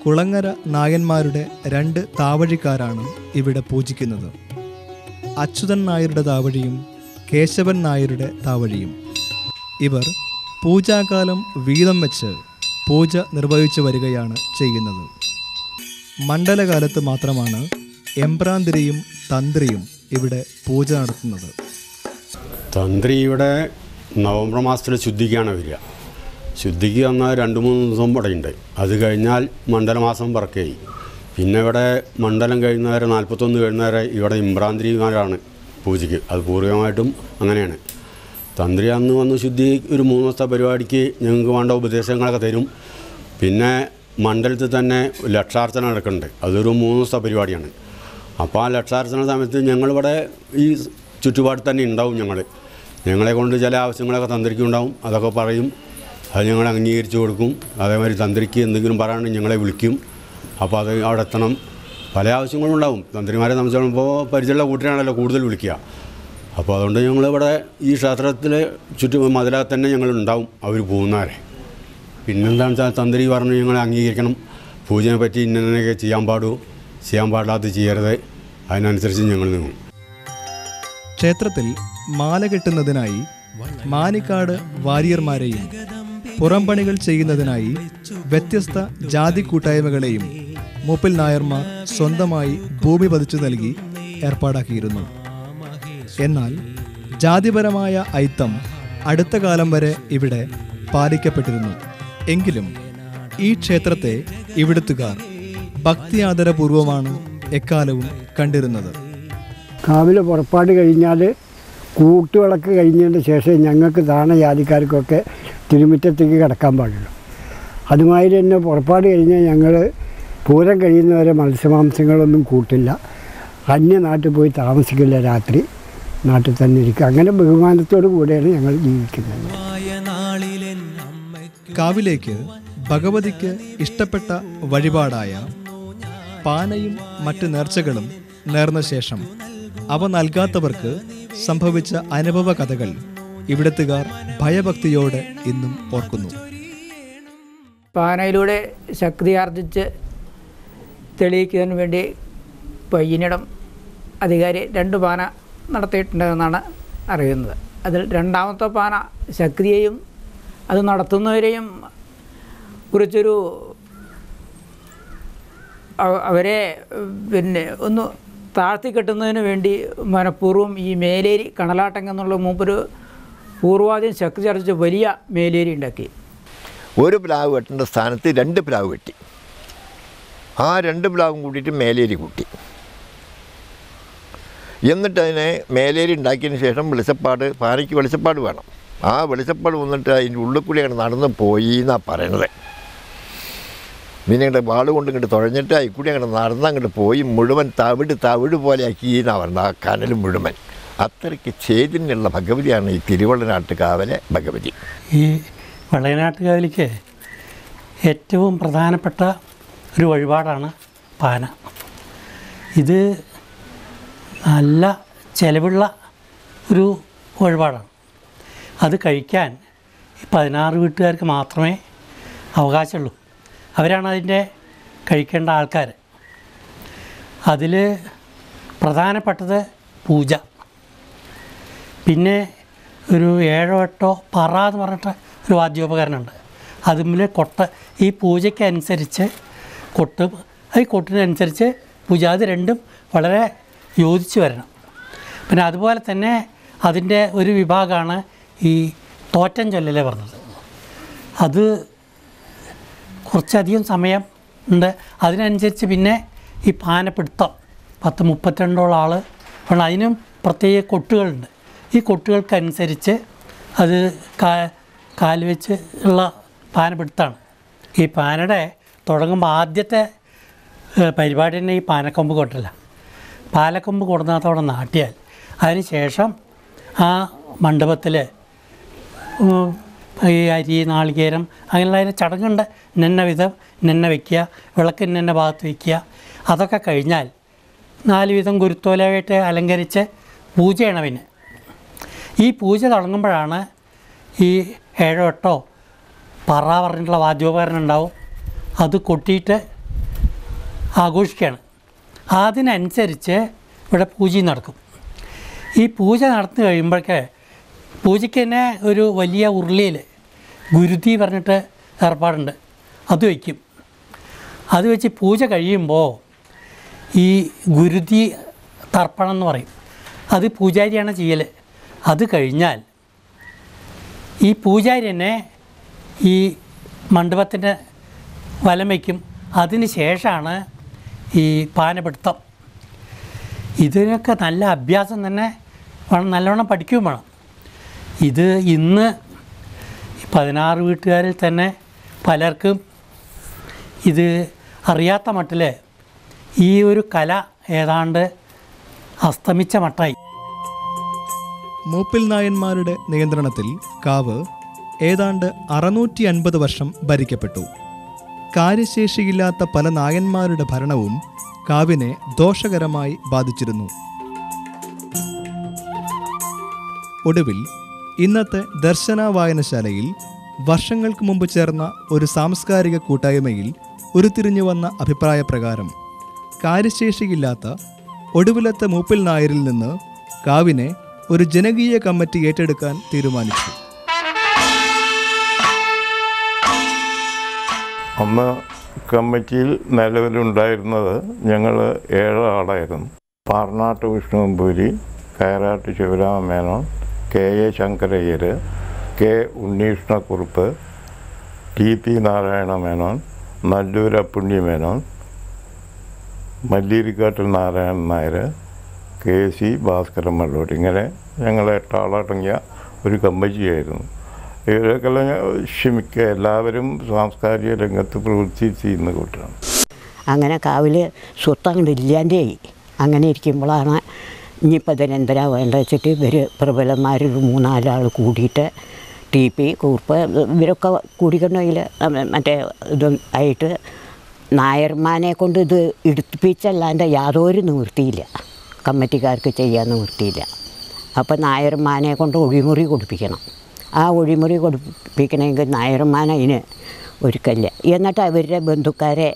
കുളങ്ങര നായന്മാരുടെ 2 താവഴിക്കാരാണ് ഇവിടെ പൂജിക്കുന്നത്. അച്യുതൻ നായരുടെ താവഴിയും കേശവൻ നായരുടെ താവഴിയും. ഇവർ പൂജാകാലം വീതം വെച്ച് പൂജ നിർവഹിച്ചു വരികയാണ് ചെയ്യുന്നത്. മണ്ഡലകാലത്ത് മാത്രമാണ് എമ്പ്രാന്തിരിയും തന്ത്രിയും ഇവിടെ പൂജ നടത്തുന്നത്. തന്ത്രി ഇവിടെ നവംബർ മാസത്തിൽ ശുദ്ധിക്കാണ് വരിക. ശുദ്ധിക്ക് വന്നാൽ 2-3 ദിവസം ഇവിടെയുണ്ട്. അത് കഴിഞ്ഞാൽ മണ്ഡലമാസം പറക്കുകയായി. പിന്നെ ഇവിടെ മണ്ഡലം കഴിയുന്നവരെ 41 കഴിയുന്നവരെ ഇവിടെ ഇമ്പ്രാന്തിരിമാരാണ് പൂജയ്ക്ക്. അത് പൂർവികമായിട്ടും അങ്ങനെയാണ്. തന്ത്രി അന്ന് വന്ന് ശുദ്ധി ഒരു 3 ദിവസത്തെ പരിപാടിക്ക് ഞങ്ങൾക്ക് വേണ്ട ഉപദേശങ്ങളൊക്കെ തരും. പിന്നെ മണ്ഡലത്തിൽ തന്നെ ലക്ഷാർച്ചന നടക്കുന്നുണ്ട്. അതൊരു 3 ദിവസത്തെ പരിപാടിയാണ്. അപ്പോൾ ആ ലക്ഷാർച്ചന സമയത്ത് ഞങ്ങളിവിടെ ഈ ചുറ്റുപാട് തന്നെ ഉണ്ടാവും. ഞങ്ങളെ കൊണ്ട് ചില ആവശ്യങ്ങളൊക്കെ തന്ത്രിക്ക് ഉണ്ടാവും. അതൊക്കെ പറയും. അത് ഞങ്ങൾ അംഗീകരിച്ച് കൊടുക്കും. അതേമാതിരി തന്ത്രിക്ക് എന്തെങ്കിലും പറയാണെങ്കിൽ ഞങ്ങളെ വിളിക്കും. അപ്പോൾ അത് അവിടെ എത്തണം. പല ആവശ്യങ്ങളും ഉണ്ടാവും. തന്ത്രിമാരെ സംബന്ധിച്ചിടത്തോളം പരിചയമുള്ള കൂട്ടരാണല്ലോ കൂടുതൽ വിളിക്കുക. അപ്പോൾ അതുകൊണ്ട് ഞങ്ങളിവിടെ ഈ ക്ഷേത്രത്തിൽ മതിലകത്ത് തന്നെ ഞങ്ങളുണ്ടാവും അവർ പോകുന്നവരെ. പിന്നെന്താണെന്ന് വെച്ചാൽ തന്ത്രി പറഞ്ഞ് ഞങ്ങളെ അംഗീകരിക്കണം. പൂജയെ പറ്റി ഇന്നൊക്കെ ചെയ്യാൻ പാടില്ലാത്ത ചെയ്യരുത്. അതിനനുസരിച്ച് ഞങ്ങൾ നീങ്ങും. ക്ഷേത്രത്തിൽ മാല കെട്ടുന്നതിനായി മാനിക്കാട് വാരിയർമാരെയും പുറംപണികൾ ചെയ്യുന്നതിനായി വ്യത്യസ്ത ജാതി കൂട്ടായ്മകളെയും മൂപ്പിൽ നായർമാർ സ്വന്തമായി ഭൂമി പതിച്ചു നൽകി ഏർപ്പാടാക്കിയിരുന്നു. എന്നാൽ ജാതിപരമായ ഐത്തം അടുത്ത കാലം വരെ ഇവിടെ പാലിക്കപ്പെട്ടിരുന്നു. എങ്കിലും ഈ ക്ഷേത്രത്തെ ഇവിടുത്തുകാർ ഭക്തി ആദരപൂർവമാണ് എക്കാലവും കണ്ടിരുന്നത്. കാവിലെ പുറപ്പാട് കഴിഞ്ഞാൽ കൂട്ടുവിളക്ക് കഴിഞ്ഞതിന് ശേഷം ഞങ്ങൾക്ക് താണജാതിക്കാർക്കൊക്കെ തിരുമുറ്റത്തേക്ക് കിടക്കാൻ പാടുള്ളൂ. അതുമാതിരി തന്നെ പുറപ്പാട് കഴിഞ്ഞാൽ ഞങ്ങൾ പൂരം കഴിയുന്നവരെ മത്സ്യമാംസങ്ങളൊന്നും കൂട്ടില്ല. അന്യനാട്ടിൽ പോയി താമസിക്കില്ല. രാത്രി നാട്ടിൽ തന്നെ ഇരിക്കുക. അങ്ങനെ ബഹുമാനത്തോടു കൂടെയാണ് ഞങ്ങൾ ജീവിക്കുന്നത്. കാവിലേക്ക് ഭഗവതിക്ക് ഇഷ്ടപ്പെട്ട വഴിപാടായ പാനയും മറ്റ് നേർച്ചകളും നേർന്ന ശേഷം അവ നൽകാത്തവർക്ക് സംഭവിച്ച അനുഭവ കഥകൾ ഇവിടത്തുകാർ ഭയഭക്തിയോടെ ഇന്നും ഓർക്കുന്നു. പാനയിലൂടെ ശക്തിയാർജിച്ച് തെളിയിക്കുന്നതിന് വേണ്ടി പയ്യനിടം അധികാരി 2 പാന നടത്തിയിട്ടുണ്ടെന്നാണ് അറിയുന്നത്. അതിൽ രണ്ടാമത്തെ പാന ശക്തിയെയും അത് നടത്തുന്നവരെയും കുറിച്ചൊരു അവരെ ഒന്ന് താഴ്ത്തിക്കെട്ടുന്നതിന് വേണ്ടി മനഃപൂർവ്വം ഈ മേലേരി കണലാട്ടം എന്നുള്ള മൂപ്പര് പൂർവാദ്യം ശക്തി ചർച്ച വലിയ മേലേരി ഉണ്ടാക്കി. ഒരു പ്ലാവ് വെട്ടേണ്ട സ്ഥാനത്ത് 2 പ്ലാവ് വെട്ടി. ആ 2 പ്ലാവും കൂട്ടിയിട്ട് മേലേരി കൂട്ടി. എന്നിട്ട് അതിനെ മേലേരി ഉണ്ടാക്കിയതിന് ശേഷം വെളിച്ചപ്പാട്, പാനയ്ക്ക് വെളിച്ചപ്പാട് വേണം. ആ വെളിച്ചപ്പാട് വന്നിട്ട് അതിൻ്റെ ഉള്ളിൽ കൂടി അങ്ങോട്ട് നടന്ന് പോയി എന്നാണ് പറയണത്. പിന്നെ ഇങ്ങോട്ട് വാൾ കൊണ്ട് ഇങ്ങോട്ട് തുഴഞ്ഞിട്ട് അതിൽ കൂടി അങ്ങോട്ട് നടന്ന് അങ്ങോട്ട് പോയി മുഴുവൻ തവിട് പോലെ ആക്കി എന്നാണ് പറഞ്ഞത്. ആ കനൽ മുഴുവൻ അത്രയ്ക്ക് ചൈതന്യമുള്ള ഭഗവതിയാണ് ഈ തിരുവള്ളനാട്ടുകാവിലെ ഭഗവതി. ഈ വള്ളനാട്ടുകാവിലേക്ക് ഏറ്റവും പ്രധാനപ്പെട്ട ഒരു വഴിപാടാണ് പാന. ഇത് നല്ല ചിലവുള്ള ഒരു വഴിപാടാണ്. അത് കഴിക്കാൻ 16 വീട്ടുകാർക്ക് മാത്രമേ അവകാശമുള്ളൂ. അവരാണ് അതിൻ്റെ കഴിക്കേണ്ട ആൾക്കാർ. അതിൽ പ്രധാനപ്പെട്ടത് പൂജ, പിന്നെ ഒരു 7 8 പറ എന്ന് പറഞ്ഞിട്ട് ഒരു വാദ്യോപകരണമുണ്ട്. അതിൽ കൊട്ട്, ഈ പൂജയ്ക്കനുസരിച്ച് കൊട്ടും ഈ കൊട്ടിനനുസരിച്ച് പൂജ, അത് രണ്ടും വളരെ യോജിച്ച് വരണം. പിന്നെ അതുപോലെ തന്നെ അതിൻ്റെ ഒരു വിഭാഗമാണ് ഈ തോറ്റം ചൊല്ലൽ പറഞ്ഞത്. അത് കുറച്ചധികം സമയം ഉണ്ട്. അതിനനുസരിച്ച് പിന്നെ ഈ പാനപ്പിടുത്തം 10-32 ആൾ വേണം. അതിനും പ്രത്യേക കൊട്ടുകളുണ്ട്. ഈ കൊട്ടുകൾക്കനുസരിച്ച് അത് കാല് വെച്ച് ഉള്ള പാനപ്പിടുത്തമാണ്. ഈ പാനയുടെ തുടങ്ങുമ്പോൾ ആദ്യത്തെ പരിപാടി തന്നെ ഈ പാനക്കൊമ്പ് കൊട്ടല്ല. പാലക്കൊമ്പ് കൊടുന്നതോടെ നാട്ടിയാൽ അതിന് ശേഷം ആ മണ്ഡപത്തിൽ ഈ അരി, നാളികേരം അങ്ങനെയുള്ള അതിന് ചടങ്ങുണ്ട്. ഇന്ന വിധം ഇന്ന വയ്ക്കുക, വിളക്ക് ഇന്ന ഭാഗത്ത് വയ്ക്കുക. അതൊക്കെ കഴിഞ്ഞാൽ 4 വിധം ഗുരുത്തോലയായിട്ട് അലങ്കരിച്ച് പൂജയാണ്. പിന്നെ ഈ പൂജ തുടങ്ങുമ്പോഴാണ് ഈ 7 8 പറ പറഞ്ഞിട്ടുള്ള വാദ്യോപകരണം ഉണ്ടാവും. അത് കൊട്ടിയിട്ട് ആഘോഷിക്കുകയാണ്. അതിനനുസരിച്ച് ഇവിടെ പൂജ നടക്കും. ഈ പൂജ നടന്നു കഴിയുമ്പോഴേക്ക് പൂജയ്ക്ക് തന്നെ ഒരു വലിയ ഉരുളിയിൽ ഗുരുതി പറഞ്ഞിട്ട് ഏർപ്പാടുണ്ട്. അത് വയ്ക്കും. അത് വെച്ച് പൂജ കഴിയുമ്പോൾ ഈ ഗുരുതി തർപ്പണം എന്ന് പറയും. അത് പൂജാരിയാണ് ചെയ്യൽ. അത് കഴിഞ്ഞാൽ ഈ പൂജാരി തന്നെ ഈ മണ്ഡപത്തിൻ്റെ വലം വയ്ക്കും. അതിന് ശേഷമാണ് ഈ പാനപിടുത്തം. ഇതിനൊക്കെ നല്ല അഭ്യാസം തന്നെ വേണം, നല്ലവണ്ണം പഠിക്കുകയും വേണം. ഇത് ഇന്ന് 16 വീട്ടുകാരിൽ തന്നെ പലർക്കും ഇത് അറിയാത്ത മട്ടിൽ ഈ ഒരു കല ഏതാണ്ട് അസ്തമിച്ച മട്ടായി. മൂപ്പിൽ നായന്മാരുടെ നിയന്ത്രണത്തിൽ കാവ് ഏതാണ്ട് 650 വർഷം ഭരിക്കപ്പെട്ടു. കാര്യശേഷിയില്ലാത്ത പല നായന്മാരുടെ ഭരണവും കാവിനെ ദോഷകരമായി ബാധിച്ചിരുന്നു. ഒടുവിൽ ഇന്നത്തെ ദർശന വായനശാലയിൽ വർഷങ്ങൾക്ക് മുമ്പ് ചേർന്ന ഒരു സാംസ്കാരിക കൂട്ടായ്മയിൽ ഉരുത്തിരിഞ്ഞു വന്ന അഭിപ്രായപ്രകാരം കാര്യശേഷിയില്ലാത്ത ഒടുവിലത്തെ മൂപ്പിൽ നായരിൽ നിന്ന് കാവിനെ ഒരു ജനകീയ കമ്മിറ്റി ഏറ്റെടുക്കാൻ തീരുമാനിച്ചു. അന്ന് കമ്മിറ്റിയിൽ നിലവിലുണ്ടായിരുന്നത് ഞങ്ങൾ 7 ആളായിരുന്നു. പാർനാട്ട് വിഷ്ണുപൂരി, കയറാട്ട് ശിവരാമ മേനോൻ, കെ.എ. ശങ്കരയ്യർ, കെ. ഉണ്ണീഷ്ണക്കുറുപ്പ്, ടി.പി. നാരായണ മേനോൻ, നല്ലൂർ അപ്പുണ്ണി മേനോൻ, മല്ലീരിക്കാട്ടിൽ നാരായണൻ നായർ, KC ഭാസ്കരൻ മള്ളൂർ. ഇങ്ങനെ ഞങ്ങൾ 8 ആളടങ്ങിയ ഒരു കമ്മിറ്റിയായിരുന്നു. ഇവരൊക്കെല്ലാം ക്ഷമിക്കുക, എല്ലാവരും സാംസ്കാരിക രംഗത്ത് പ്രവർത്തിച്ചിരുന്ന കൂട്ടരാണ്. അങ്ങനെ കാവിൽ സ്വത്തങ്ങോട്ട് ഇല്ലാണ്ടായി. അങ്ങനെ ഇരിക്കുമ്പോഴാണ് ഇനിയിപ്പോൾ ഇതിനെന്തരാ വേണ്ട വെച്ചിട്ട് ഇവർ പ്രബലന്മാരൊരു 3-4 ആൾ കൂടിയിട്ട് TP കൂർപ്പ് ഇവരൊക്കെ കൂടിക്കൊണ്ടതിൽ മറ്റേ ഇത് ആയിട്ട് നായർമാനെ കൊണ്ട് ഇത് എടുപ്പിച്ചല്ലാണ്ട് യാതൊരു നിവൃത്തിയില്ല, കമ്മിറ്റിക്കാർക്ക് ചെയ്യാൻ നിവൃത്തിയില്ല. അപ്പോൾ നായർമാനെ കൊണ്ട് ഒഴിമുറി കൊടുപ്പിക്കണം. ആ ഒഴിമുറി കൊടുപ്പിക്കണമെങ്കിൽ നായർമാൻ അതിന് ഒരുക്കല്ല. എന്നിട്ട് അവരുടെ ബന്ധുക്കാരെ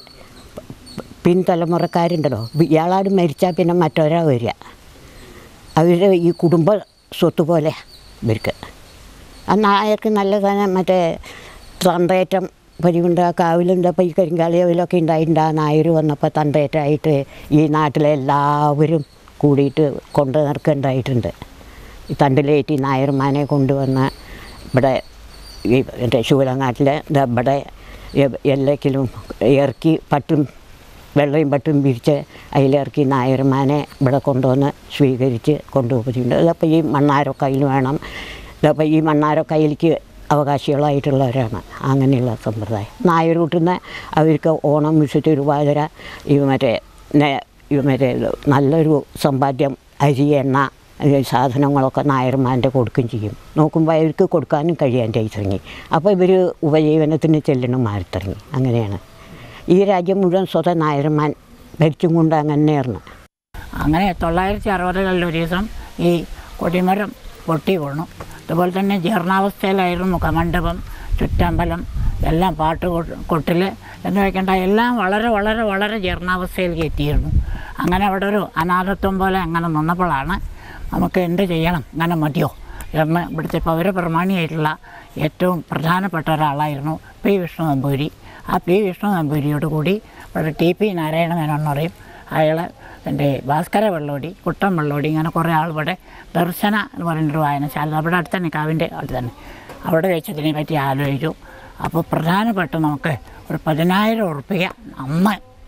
പിൻതലമുറക്കാരുണ്ടല്ലോ, ഇയാളാട് മരിച്ചാൽ പിന്നെ മറ്റൊരാൾ വരിക. അവരുടെ ഈ കുടുംബ സ്വത്ത് പോലെ ഇവർക്ക്. ആ നായർക്ക് നല്ല സാധനം മറ്റേ തണ്ടേറ്റം പരിവുണ്ട്. ആ കാവിലുണ്ടപ്പോൾ ഈ കരിങ്കാളിയവിലൊക്കെ ഉണ്ടായിട്ടുണ്ട്. ആ നായർ വന്നപ്പോൾ തണ്ടേറ്റായിട്ട് ഈ നാട്ടിലെ എല്ലാവരും കൂടിയിട്ട് കൊണ്ട് നടക്കുന്നുണ്ടായിട്ടുണ്ട്. ഈ തണ്ടിലേറ്റി നായർമാനെ കൊണ്ടുവന്ന് ഇവിടെ ഈ എൻ്റെ ശൂലങ്ങാട്ടിൽ ഇവിടെ എല്ലാക്കിലും ഇറക്കി പട്ടും വെള്ളയും പട്ടും വിരിച്ച് അതിലിറക്കി നായർമാനെ ഇവിടെ കൊണ്ടുവന്ന് സ്വീകരിച്ച് കൊണ്ടുപോയിട്ടുണ്ട്. അതപ്പോൾ ഈ മണ്ണാരൊക്കയിൽ വേണം. ഇതപ്പോൾ ഈ മണ്ണാരൊക്കയിലേക്ക് അവകാശികളായിട്ടുള്ളവരാണ്. അങ്ങനെയുള്ള സമ്പ്രദായം. നായർ കൂട്ടുന്ന അവർക്ക് ഓണം, വിഷു, തിരുവാതിര മറ്റേ നല്ലൊരു സമ്പാദ്യം അരി, എണ്ണ സാധനങ്ങളൊക്കെ നായർമാരുടെ കൊടുക്കുകയും ചെയ്യും. നോക്കുമ്പോൾ അവർക്ക് കൊടുക്കാനും കഴിയാൻ്റെ തുടങ്ങി. അപ്പോൾ ഇവർ ഉപജീവനത്തിന് ചെല്ലണം മാറി തുടങ്ങി. അങ്ങനെയാണ് ഈ രാജ്യം മുഴുവൻ സ്വതം നായർമാൻ ഭരിച്ചും കൊണ്ട് അങ്ങനെയായിരുന്നു. അങ്ങനെ 960 ഒരു ദിവസം ഈ കൊടിമരം പൊട്ടി വീണു. അതുപോലെ തന്നെ ജീർണാവസ്ഥയിലായിരുന്നു മുഖമണ്ഡപം, ചുറ്റമ്പലം, എല്ലാം കൊട്ടിൽ എന്ന് വയ്ക്കേണ്ട എല്ലാം വളരെ വളരെ വളരെ ജീർണാവസ്ഥയിലേക്ക് എത്തിയിരുന്നു. അങ്ങനെ അവിടെ ഒരു അനാഥത്വം പോലെ അങ്ങനെ നിന്നപ്പോഴാണ് നമുക്ക് എന്ത് ചെയ്യണം, അങ്ങനെ മതിയോ എന്ന് ഇവിടുത്തെ പൗരപ്രമാണിയായിട്ടുള്ള ഏറ്റവും പ്രധാനപ്പെട്ട ഒരാളായിരുന്നു P. വിഷ്ണു നമ്പൂരി. ആ P. വിഷ്ണു നമ്പൂരിയോട് കൂടി ഇവിടെ TP നാരായണ മേനോൻ എന്ന് പറയും, അയാൾ എൻ്റെ ഭാസ്കര വെള്ളോടി, കുട്ടം വെള്ളോടി, ഇങ്ങനെ കുറേ ആൾ ഇവിടെ ദർശന എന്ന് പറയുന്നൊരു വായനശാല അവിടെ അടുത്ത് തന്നെ, കാവിൻ്റെ അടുത്ത് തന്നെ, അവിടെ വെച്ചതിനെ പറ്റി ആലോചിച്ചു. അപ്പോൾ പ്രധാനപ്പെട്ട നമുക്ക് ഒരു 10,000 ഉറുപ്പിക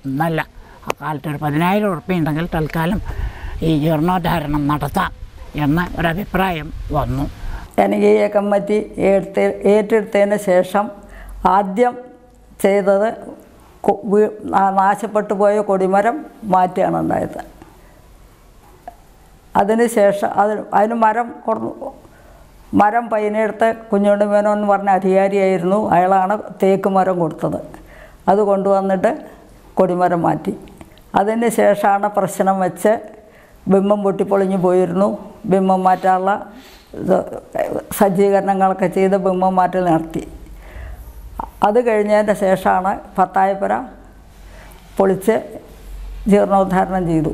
ഇന്നല്ല ആ കാലത്ത് ഒരു 10,000 ഉറുപ്പിക ഉണ്ടെങ്കിൽ തൽക്കാലം ഈ ജീർണോദ്ധാരണം നടത്താം എന്ന ഒരഭിപ്രായം വന്നു. ജനകീയ കമ്മിറ്റി ഏറ്റെടുത്തതിന് ശേഷം ആദ്യം ചെയ്തത് നാശപ്പെട്ടു പോയ കൊടിമരം മാറ്റുകയാണ് ഉണ്ടായത്. അതിനുശേഷം അതിന് മരം പയ്യനെടുത്ത് കുഞ്ഞുണ്ണി മേനോൻ എന്ന് പറഞ്ഞ അധികാരിയായിരുന്നു. അയാളാണ് തേക്ക് മരം കൊടുത്തത്. അത് കൊണ്ടുവന്നിട്ട് കൊടിമരം മാറ്റി. അതിന് ശേഷമാണ് പ്രശ്നം വെച്ച് ബിംബം പൊട്ടിപ്പൊളിഞ്ഞു പോയിരുന്നു. ബിംബം മാറ്റാനുള്ള സജ്ജീകരണങ്ങളൊക്കെ ചെയ്ത് ബിംബം മാറ്റൽ നടത്തി. അത് കഴിഞ്ഞതിൻ്റെ ശേഷമാണ് പത്തായപ്പുര പൊളിച്ച് ജീർണോദ്ധാരണം ചെയ്തു.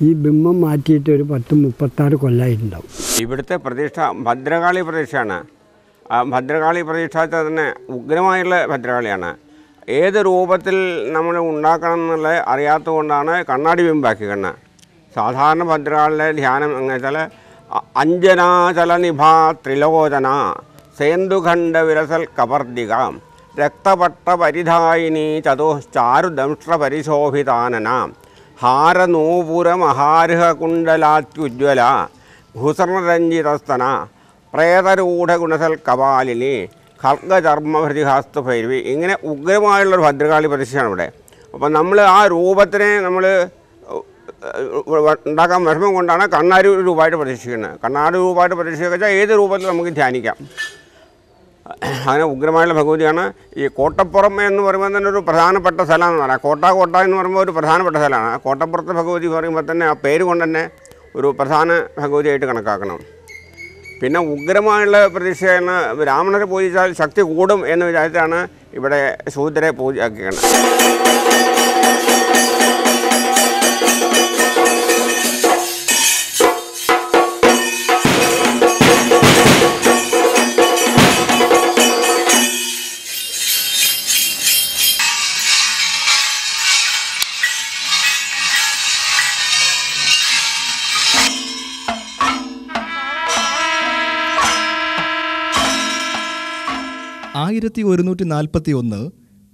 ഈ ബിംബം മാറ്റിയിട്ട് ഒരു 10-36 കൊല്ലമായിട്ടുണ്ടാവും. ഇവിടുത്തെ പ്രതിഷ്ഠ ഭദ്രകാളി പ്രതിഷ്ഠയാണ്. ഭദ്രകാളി പ്രതിഷ്ഠ തന്നെ ഉഗ്രമായുള്ള ഭദ്രകാളിയാണ്. ഏത് രൂപത്തിൽ നമ്മൾ ഉണ്ടാക്കണം എന്നുള്ളത് അറിയാത്തതുകൊണ്ടാണ് കണ്ണാടി ബിംബാക്കി കണ്ണ്. സാധാരണ ഭദ്രകാളിയുടെ ധ്യാനം എങ്ങനെ വെച്ചാൽ അഞ്ജനാചലനിഭാ ത്രിലോചന സേന്ദുഖണ്ഡ വിരസൽ കപർദിക രക്തപട്ട പരിധായിനി ചതുശ്ചാരുദംഷ്ട്ര പരിശോഭിതാനന ഹാരനൂപുരമഹാർഹ കുണ്ടലാത്യുജ്വല ഭൂസർണരഞ്ജിതസ്തന പ്രേതരൂഢ ഗുണസൽ കപാലിനി ഖൽഗചർമ്മഭൃതിഹാസ്തു ഭൈരവി. ഇങ്ങനെ ഉഗ്രമായുള്ളൊരു ഭദ്രകാളി പ്രതിഷ്ഠയാണ് ഇവിടെ. അപ്പോൾ നമ്മൾ ആ രൂപത്തിനെ നമ്മൾ ഉണ്ടാക്കാൻ വിഷമം കൊണ്ടാണ് കണ്ണാടി രൂപമായിട്ട് പ്രതിഷ്ഠിക്കുന്നത്. കണ്ണാടി രൂപമായിട്ട് പ്രതിഷ്ഠിക്കുക ഏത് രൂപത്തിൽ നമുക്ക് ധ്യാനിക്കാം. അങ്ങനെ ഉഗ്രമായുള്ള ഭഗവതിയാണ്. ഈ കോട്ടപ്പുറം എന്ന് പറയുമ്പോൾ തന്നെ ഒരു പ്രധാനപ്പെട്ട സ്ഥലമാണെന്ന് പറയാം. കോട്ട എന്ന് പറയുമ്പോൾ ഒരു പ്രധാനപ്പെട്ട സ്ഥലമാണ്. കോട്ടപ്പുറത്തെ ഭഗവതി പറയുമ്പോൾ തന്നെ ആ പേര് കൊണ്ട് തന്നെ ഒരു പ്രധാന ഭഗവതിയായിട്ട് കണക്കാക്കണം. പിന്നെ ഉഗ്രമായുള്ള പ്രതിഷ്ഠയാണ്. ബ്രാഹ്മണരെ പൂജിച്ചാൽ ശക്തി കൂടും എന്ന് വിചാരിച്ചാണ് ഇവിടെ ശൂദ്രരെ പൂജയാക്കിയത്. 1141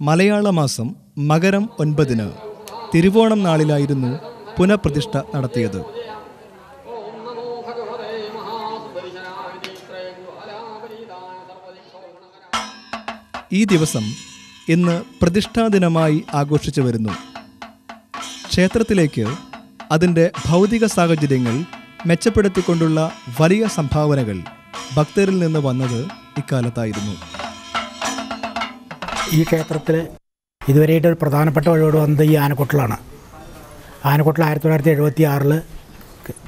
മലയാള മാസം മകരം 9 തിരുവോണം നാളിലായിരുന്നു പുനഃപ്രതിഷ്ഠ നടത്തിയത്. ഈ ദിവസം ഇന്ന് പ്രതിഷ്ഠാദിനമായി ആഘോഷിച്ചു വരുന്നു. ക്ഷേത്രത്തിലേക്ക് അതിൻ്റെ ഭൗതിക സാഹചര്യങ്ങൾ മെച്ചപ്പെടുത്തിക്കൊണ്ടുള്ള വലിയ സംഭാവനകൾ ഭക്തരിൽ നിന്ന് വന്നത് ഇക്കാലത്തായിരുന്നു. ഈ ക്ഷേത്രത്തിൽ ഇതുവരെയായിട്ട് ഒരു പ്രധാനപ്പെട്ട വഴിപാട് വന്നത് ഈ ആനക്കൊട്ടിലാണ്. ആനക്കൊട്ടിൽ 1976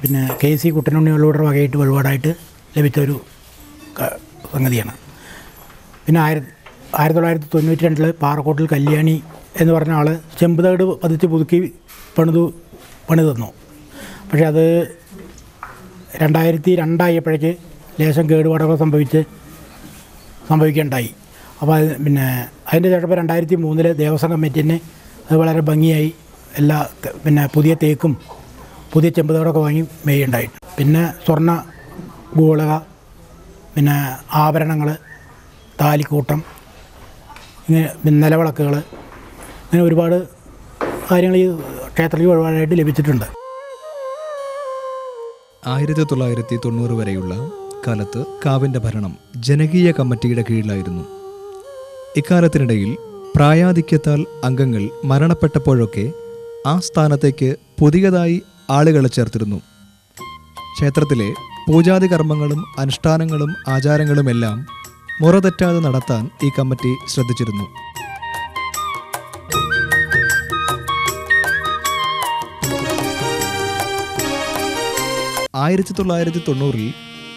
പിന്നെ KC കുട്ടനുണ്ണികളുടെ വകയായിട്ട് വഴിപാടായിട്ട് ലഭിച്ചൊരു സംഗതിയാണ്. പിന്നെ 1992 പാറക്കോട്ടിൽ കല്യാണി എന്ന് പറഞ്ഞ ആൾ ചെമ്പുതകട് പതിച്ച് പുതുക്കി പണി തന്നു. പക്ഷേ അത് 2002 ആയപ്പോഴേക്ക് ലേശം കേടുപാടുകൾ സംഭവിക്കുകയുണ്ടായി. അപ്പോൾ പിന്നെ അതിൻ്റെ ശേഷം 2003 ദേവസ്വം കമ്മിറ്റിന് അത് വളരെ ഭംഗിയായി എല്ലാ പിന്നെ പുതിയ തേക്കും പുതിയ ചെമ്പുതകടൊക്കെ വാങ്ങി മേയുണ്ടായിട്ട്, പിന്നെ സ്വർണ്ണ ഗോളക, പിന്നെ ആഭരണങ്ങൾ, താലിക്കൂട്ടം, ഇങ്ങനെ നിലവിളക്കുകൾ, ഇങ്ങനെ ഒരുപാട് കാര്യങ്ങൾ ഈ ക്ഷേത്രത്തിൽ ഒരുപാടായിട്ട് ലഭിച്ചിട്ടുണ്ട്. 1990 വരെയുള്ള കാലത്ത് കാവിൻ്റെ ഭരണം ജനകീയ കമ്മിറ്റിയുടെ കീഴിലായിരുന്നു. ഇക്കാലത്തിനിടയിൽ പ്രായാധിക്യത്താൽ അംഗങ്ങൾ മരണപ്പെട്ടപ്പോഴൊക്കെ ആ സ്ഥാനത്തേക്ക് പുതിയതായി ആളുകളെ ചേർത്തിരുന്നു. ക്ഷേത്രത്തിലെ പൂജാതി കർമ്മങ്ങളും അനുഷ്ഠാനങ്ങളും ആചാരങ്ങളുമെല്ലാം മുറതെറ്റാതെ നടത്താൻ ഈ കമ്മിറ്റി ശ്രദ്ധിച്ചിരുന്നു. ആയിരത്തി 1990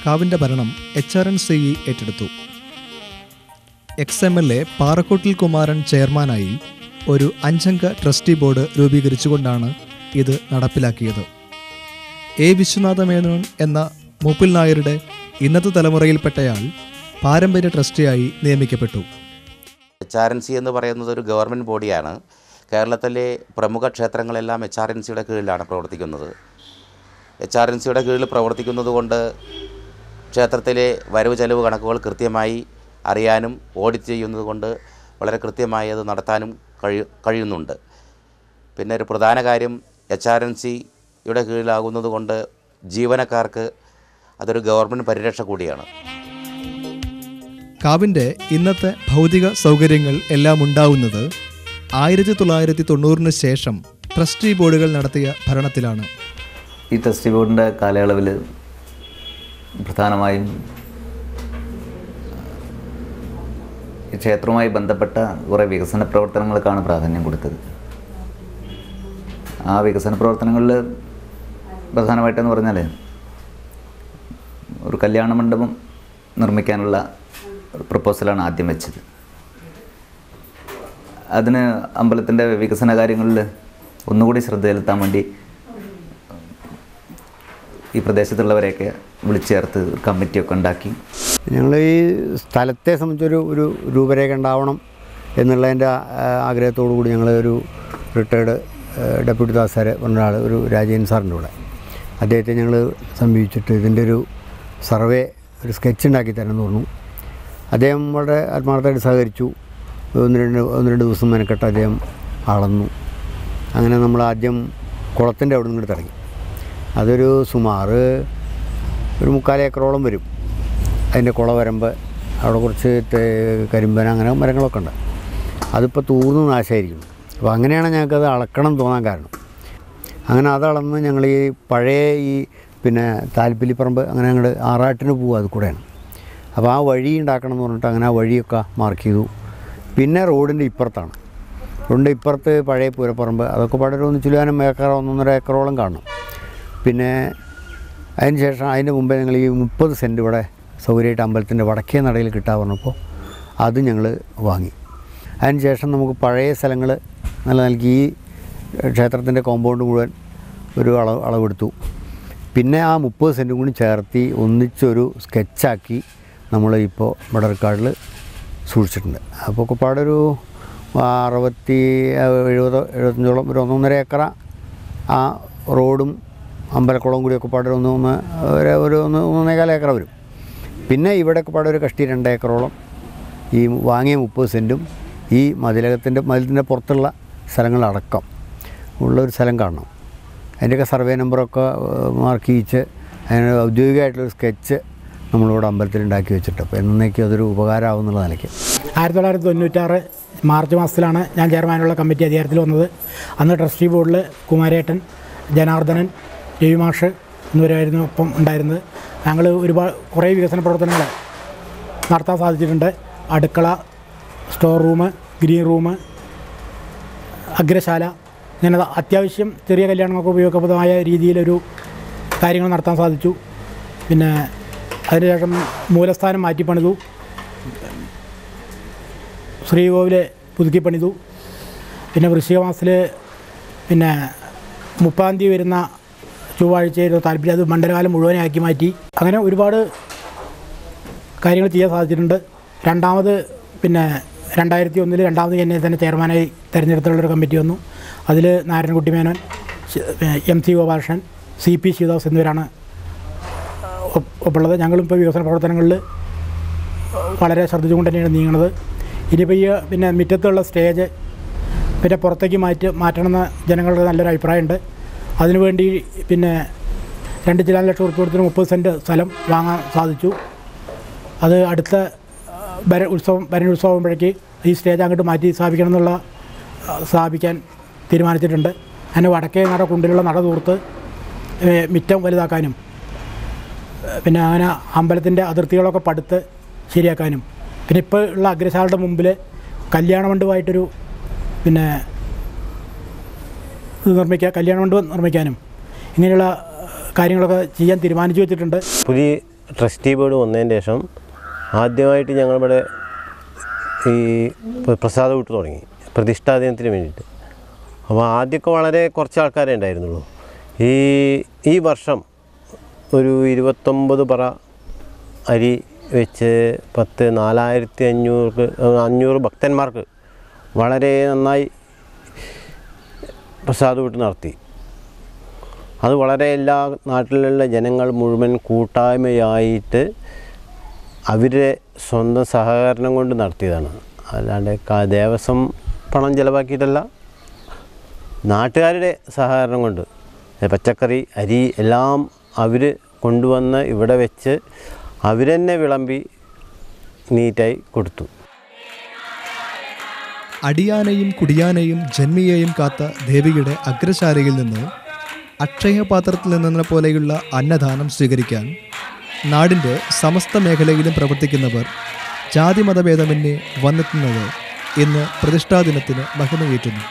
കാവിൻ്റെ ഭരണം HRNCE ഏറ്റെടുത്തു. XMLA പാറക്കോട്ടിൽ കുമാരൻ ചെയർമാനായി ഒരു 5-അംഗ ട്രസ്റ്റി ബോർഡ് രൂപീകരിച്ചുകൊണ്ടാണ് ഇത് നടപ്പിലാക്കിയത്. A. വിശ്വനാഥ മേനോൻ എന്ന മൂപ്പിൽ നായരുടെ ഇന്നത്തെ തലമുറയിൽപ്പെട്ടയാൾ പാരമ്പര്യ ട്രസ്റ്റിയായി നിയമിക്കപ്പെട്ടു. HRNC എന്ന് പറയുന്നത് ഒരു ഗവൺമെൻറ് ബോഡിയാണ്. കേരളത്തിലെ പ്രമുഖ ക്ഷേത്രങ്ങളെല്ലാം HRNCയുടെ കീഴിലാണ് പ്രവർത്തിക്കുന്നത്. HRNCയുടെ കീഴിൽ പ്രവർത്തിക്കുന്നത് കൊണ്ട് ക്ഷേത്രത്തിലെ വരവ് ചെലവ് കണക്കുകൾ കൃത്യമായി അറിയാനും ഓഡിറ്റ് ചെയ്യുന്നത് കൊണ്ട് വളരെ കൃത്യമായി അത് നടത്താനും കഴിയുന്നുണ്ട്. പിന്നെ ഒരു പ്രധാന കാര്യം, HRNCയുടെ കീഴിലാകുന്നത് കൊണ്ട് ജീവനക്കാർക്ക് അതൊരു ഗവൺമെൻറ് പരിരക്ഷ കൂടിയാണ്. കാവിൻ്റെ ഇന്നത്തെ ഭൗതിക സൗകര്യങ്ങൾ എല്ലാം ഉണ്ടാവുന്നത് 1990 ശേഷം ട്രസ്റ്റി ബോർഡുകൾ നടത്തിയ ഭരണത്തിലാണ്. ഈ ട്രസ്റ്റി ബോർഡിൻ്റെ കാലയളവിൽ പ്രധാനമായും ഈ ക്ഷേത്രവുമായി ബന്ധപ്പെട്ട കുറേ വികസന പ്രവർത്തനങ്ങൾക്കാണ് പ്രാധാന്യം കൊടുത്തത്. ആ വികസന പ്രവർത്തനങ്ങളിൽ പ്രധാനമായിട്ടെന്ന് പറഞ്ഞാൽ ഒരു കല്യാണ മണ്ഡപം നിർമ്മിക്കാനുള്ള പ്രപ്പോസലാണ് ആദ്യം വെച്ചത്. അതിന് അമ്പലത്തിൻ്റെ വികസന കാര്യങ്ങളിൽ ഒന്നുകൂടി ശ്രദ്ധ ചെലുത്താൻ വേണ്ടി ഈ പ്രദേശത്തുള്ളവരെയൊക്കെ വിളിച്ചു ചേർത്ത് കമ്മിറ്റിയൊക്കെ ഉണ്ടാക്കി. ഞങ്ങൾ ഈ സ്ഥലത്തെ സംബന്ധിച്ചൊരു രൂപരേഖ ഉണ്ടാവണം എന്നുള്ളതിൻ്റെ ആഗ്രഹത്തോടു കൂടി ഞങ്ങൾ ഒരു റിട്ടയർഡ് ഡെപ്യൂട്ടി ദാസാരെ പറഞ്ഞ ആൾ, ഒരു രാജേൻ സാറിൻ്റെ കൂടെ അദ്ദേഹത്തെ ഞങ്ങൾ സമീപിച്ചിട്ട് ഇതിൻ്റെ ഒരു സർവേ, ഒരു സ്കെച്ച് ഉണ്ടാക്കി തരണമെന്ന് പറഞ്ഞു. അദ്ദേഹം വളരെ ആത്മാർത്ഥമായിട്ട് സഹകരിച്ചു. ഒന്ന് രണ്ട് ദിവസം മെനക്കെട്ട് അദ്ദേഹം അളന്നു. അങ്ങനെ നമ്മൾ ആദ്യം കുളത്തിൻ്റെ അവിടെ നിന്ന് തുടങ്ങി. അതൊരു സുമാർ ഒരു 3/4 ഏക്കറോളം വരും. അതിൻ്റെ കുളവരമ്പ്, അവിടെ കുറച്ച് കരിമ്പന, അങ്ങനെ മരങ്ങളൊക്കെ ഉണ്ട്. അതിപ്പോൾ തൂർന്ന് നാശമായിരിക്കുന്നു. അപ്പോൾ അങ്ങനെയാണ് ഞങ്ങൾക്കത് അളക്കണം തോന്നാൻ കാരണം. അങ്ങനെ അതളന്ന് ഞങ്ങൾ ഈ പഴയ ഈ പിന്നെ താൽപ്പലിപ്പറമ്പ് അങ്ങനെ അങ്ങോട്ട് ആറാട്ടിന് പോകുക, അത് കൂടെയാണ്. അപ്പോൾ ആ വഴി ഉണ്ടാക്കണം എന്ന് പറഞ്ഞിട്ട് അങ്ങനെ ആ വഴിയൊക്കെ മാർക്ക് ചെയ്തു. പിന്നെ റോഡിൻ്റെ ഇപ്പുറത്താണ്, റോഡിൻ്റെ ഇപ്പുറത്ത് പഴയ പൂരപ്പറമ്പ്, അതൊക്കെ പാടെ ഒരു 1.5 ഏക്കറോളം കാണും. പിന്നെ അതിന് ശേഷം അതിൻ്റെ മുമ്പേ ഞങ്ങൾ ഈ 30 സെൻറ്റ് ഇവിടെ സൗകര്യമായിട്ട് അമ്പലത്തിൻ്റെ വടക്കേ നടയിൽ കിട്ടാൻ പറഞ്ഞപ്പോൾ അത് ഞങ്ങൾ വാങ്ങി. അതിന് ശേഷം നമുക്ക് പഴയ സ്ഥലങ്ങൾ നല്ല നൽകി ഈ ക്ഷേത്രത്തിൻ്റെ കോമ്പൗണ്ട് മുഴുവൻ ഒരു അളവെടുത്തു. പിന്നെ ആ 30 സെൻറ്റും കൂടി ചേർത്തി ഒന്നിച്ചൊരു സ്കെച്ചാക്കി നമ്മൾ ഇപ്പോൾ മടർക്കാടിൽ സൂക്ഷിച്ചിട്ടുണ്ട്. അപ്പോൾ ഒക്കെ പാടൊരു 60-70-75ഓളം ഒരു 1.5 ഏക്കറ ആ റോഡും അമ്പലക്കുളവും കൂടിയൊക്കെ പാടെ ഒരു 1.25 ഏക്കറ വരും. പിന്നെ ഇവിടെയൊക്കെ പാടെ ഒരു കഷ്ടി 2 ഏക്കറോളം ഈ വാങ്ങിയ 30 സെൻറ്റും ഈ മതിലിൻ്റെ പുറത്തുള്ള സ്ഥലങ്ങളടക്കം ഉള്ളൊരു സ്ഥലം കാണണം. അതിൻ്റെയൊക്കെ സർവേ നമ്പറൊക്കെ മാർക്ക് ചെയ്യിച്ച് അതിന് ഔദ്യോഗികമായിട്ടുള്ളൊരു സ്കെച്ച് നമ്മളിവിടെ അമ്പലത്തിൽ ഉണ്ടാക്കി വെച്ചിട്ട് അപ്പോൾ എന്നേക്കും അതൊരു ഉപകാരമാവും എന്നുള്ള നിലയ്ക്ക് 1996 മാർച്ച് മാസത്തിലാണ് ഞാൻ ചെയർമാനുള്ള കമ്മിറ്റി അധികാരത്തിൽ വന്നത്. അന്ന് ട്രസ്റ്റി ബോർഡിൽ കുമാരേട്ടൻ, ജനാർദ്ദനൻ, രവിമാഷ് എന്നിവരായിരുന്നു ഒപ്പം ഉണ്ടായിരുന്നത്. ഞങ്ങൾ കുറേ വികസന പ്രവർത്തനങ്ങൾ നടത്താൻ സാധിച്ചിട്ടുണ്ട്. അടുക്കള, സ്റ്റോർ റൂം, ഗ്രീൻ റൂം, അഗ്രശാല, ഇങ്ങനെ അത്യാവശ്യം ചെറിയ കല്യാണങ്ങൾക്ക് ഉപയോഗപ്രദമായ രീതിയിലൊരു കാര്യങ്ങൾ നടത്താൻ സാധിച്ചു. പിന്നെ അതിനുശേഷം മൂലസ്ഥാനം മാറ്റിപ്പണിതു, ശ്രീകോവിൽ പുതുക്കി പണിതു. പിന്നെ വൃശ്ചിക മാസത്തിൽ പിന്നെ 30-ാം തീയതി വരുന്ന ചൊവ്വാഴ്ചയുടെ താല്പര്യം അത് മണ്ഡലകാലം മുഴുവനാക്കി മാറ്റി. അങ്ങനെ ഒരുപാട് കാര്യങ്ങൾ ചെയ്യാൻ സാധിച്ചിട്ടുണ്ട്. രണ്ടാമത് പിന്നെ 2001 രണ്ടാമത് എന്നെ തന്നെ ചെയർമാനായി തിരഞ്ഞെടുത്തുള്ളൊരു കമ്മിറ്റി വന്നു. അതിൽ നാരായണൻകുട്ടി മേനോൻ, MC ഗോപാലകൃഷ്ണൻ, CP ശിവദാസ് എന്നിവരാണ് ഒപ്പുള്ളത്. ഞങ്ങളിപ്പോൾ വികസന പ്രവർത്തനങ്ങളിൽ വളരെ ശ്രദ്ധിച്ചുകൊണ്ട് തന്നെയാണ് നീങ്ങുന്നത്. ഇനിയിപ്പോൾ ഈ പിന്നെ മുറ്റത്തുള്ള സ്റ്റേജ് പിന്നെ പുറത്തേക്ക് മാറ്റണമെന്ന ജനങ്ങളുടെ നല്ലൊരു അഭിപ്രായമുണ്ട്. അതിനുവേണ്ടി പിന്നെ 2 ലക്ഷം ഉറുപ്പിക കൊടുത്തിന് 30 സെൻറ്റ് സ്ഥലം വാങ്ങാൻ സാധിച്ചു. അത് അടുത്ത ഭരണോത്സവം ആകുമ്പോഴേക്ക് ഈ സ്റ്റേജ് അങ്ങോട്ട് മാറ്റി സ്ഥാപിക്കാൻ തീരുമാനിച്ചിട്ടുണ്ട്. അതിന് വടക്കേ നട കുണ്ടിലുള്ള നട തൂർത്ത് മുറ്റം വലുതാക്കാനും പിന്നെ അങ്ങനെ അമ്പലത്തിൻ്റെ അതിർത്തികളൊക്കെ പടുത്ത് ശരിയാക്കാനും പിന്നെ ഇപ്പോൾ ഉള്ള അഗ്രശാലയുടെ മുമ്പിൽ കല്യാണ മണ്ഡപമായിട്ടൊരു പിന്നെ കല്യാണ മണ്ഡപം നിർമ്മിക്കാനും ഇങ്ങനെയുള്ള കാര്യങ്ങളൊക്കെ ചെയ്യാൻ തീരുമാനിച്ചു വെച്ചിട്ടുണ്ട്. പുതിയ ട്രസ്റ്റി ബോർഡ് വന്നതിന് ശേഷം ആദ്യമായിട്ട് ഞങ്ങളിവിടെ ഈ പ്രസാദം വിട്ടു തുടങ്ങി പ്രതിഷ്ഠാദിനത്തിന് വേണ്ടിയിട്ട്. അപ്പോൾ ആദ്യമൊക്കെ വളരെ കുറച്ച് ആൾക്കാരേ ഉണ്ടായിരുന്നുള്ളൂ. ഈ വർഷം ഒരു 29 പറ അരി വെച്ച് 4,500 ഭക്തന്മാർക്ക് വളരെ നന്നായി പ്രസാദം വിട്ട് നടത്തി. അത് വളരെ എല്ലാ നാട്ടിലുള്ള ജനങ്ങൾ മുഴുവൻ കൂട്ടായ്മയായിട്ട് അവരുടെ സ്വന്തം സഹകരണം കൊണ്ട് നടത്തിയതാണ്. അല്ലാണ്ട് ദേവസ്വം പണം ചിലവാക്കിയിട്ടല്ല, നാട്ടുകാരുടെ സഹകരണം കൊണ്ട് പച്ചക്കറി, അരി എല്ലാം അവർ കൊണ്ടുവന്ന് ഇവിടെ വെച്ച് അവരെന്നെ വിളമ്പി നീറ്റായി കൊടുത്തു. അടിയാനെയും കുടിയാനെയും ജന്മിയെയും കാത്ത ദേവിയുടെ അഗ്രശാലയിൽ നിന്ന് അക്ഷയപാത്രത്തിൽ നിന്നെന്ന പോലെയുള്ള അന്നദാനം സ്വീകരിക്കാൻ നാടിൻ്റെ സമസ്ത മേഖലയിലും പ്രവർത്തിക്കുന്നവർ ജാതിമതഭേദമന്യേ വന്നെത്തുന്നത് ഇന്ന് പ്രതിഷ്ഠാദിനത്തിന് മഹിമയേറ്റുന്നു.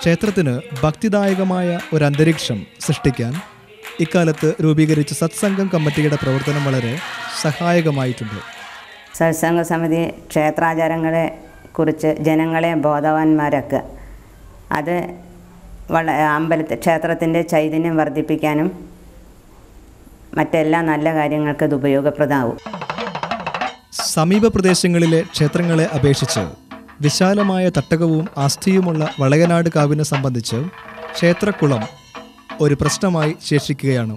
ക്ഷേത്രത്തിന് ഭക്തിദായകമായ ഒരു അന്തരീക്ഷം സൃഷ്ടിക്കാൻ ഇക്കാലത്ത് രൂപീകരിച്ച സത്സംഗം കമ്മിറ്റിയുടെ പ്രവർത്തനം വളരെ സഹായകമായിട്ടുണ്ട്. സത്സംഗ സമിതി ക്ഷേത്രാചാരങ്ങളെ കുറിച്ച് ജനങ്ങളെ ബോധവാന്മാരാക്കുക, അത് ക്ഷേത്രത്തിൻ്റെ ചൈതന്യം വർദ്ധിപ്പിക്കാനും മറ്റെല്ലാ നല്ല കാര്യങ്ങൾക്ക് ഇത് ഉപയോഗപ്രദമാവും. സമീപ പ്രദേശങ്ങളിലെ ക്ഷേത്രങ്ങളെ അപേക്ഷിച്ച് വിശാലമായ തട്ടകവും ആസ്ഥിയുമുള്ള വളയനാട് കാവിനെ സംബന്ധിച്ച് ക്ഷേത്രക്കുളം ഒരു പ്രശ്നമായി ശേഷിക്കുകയാണ്.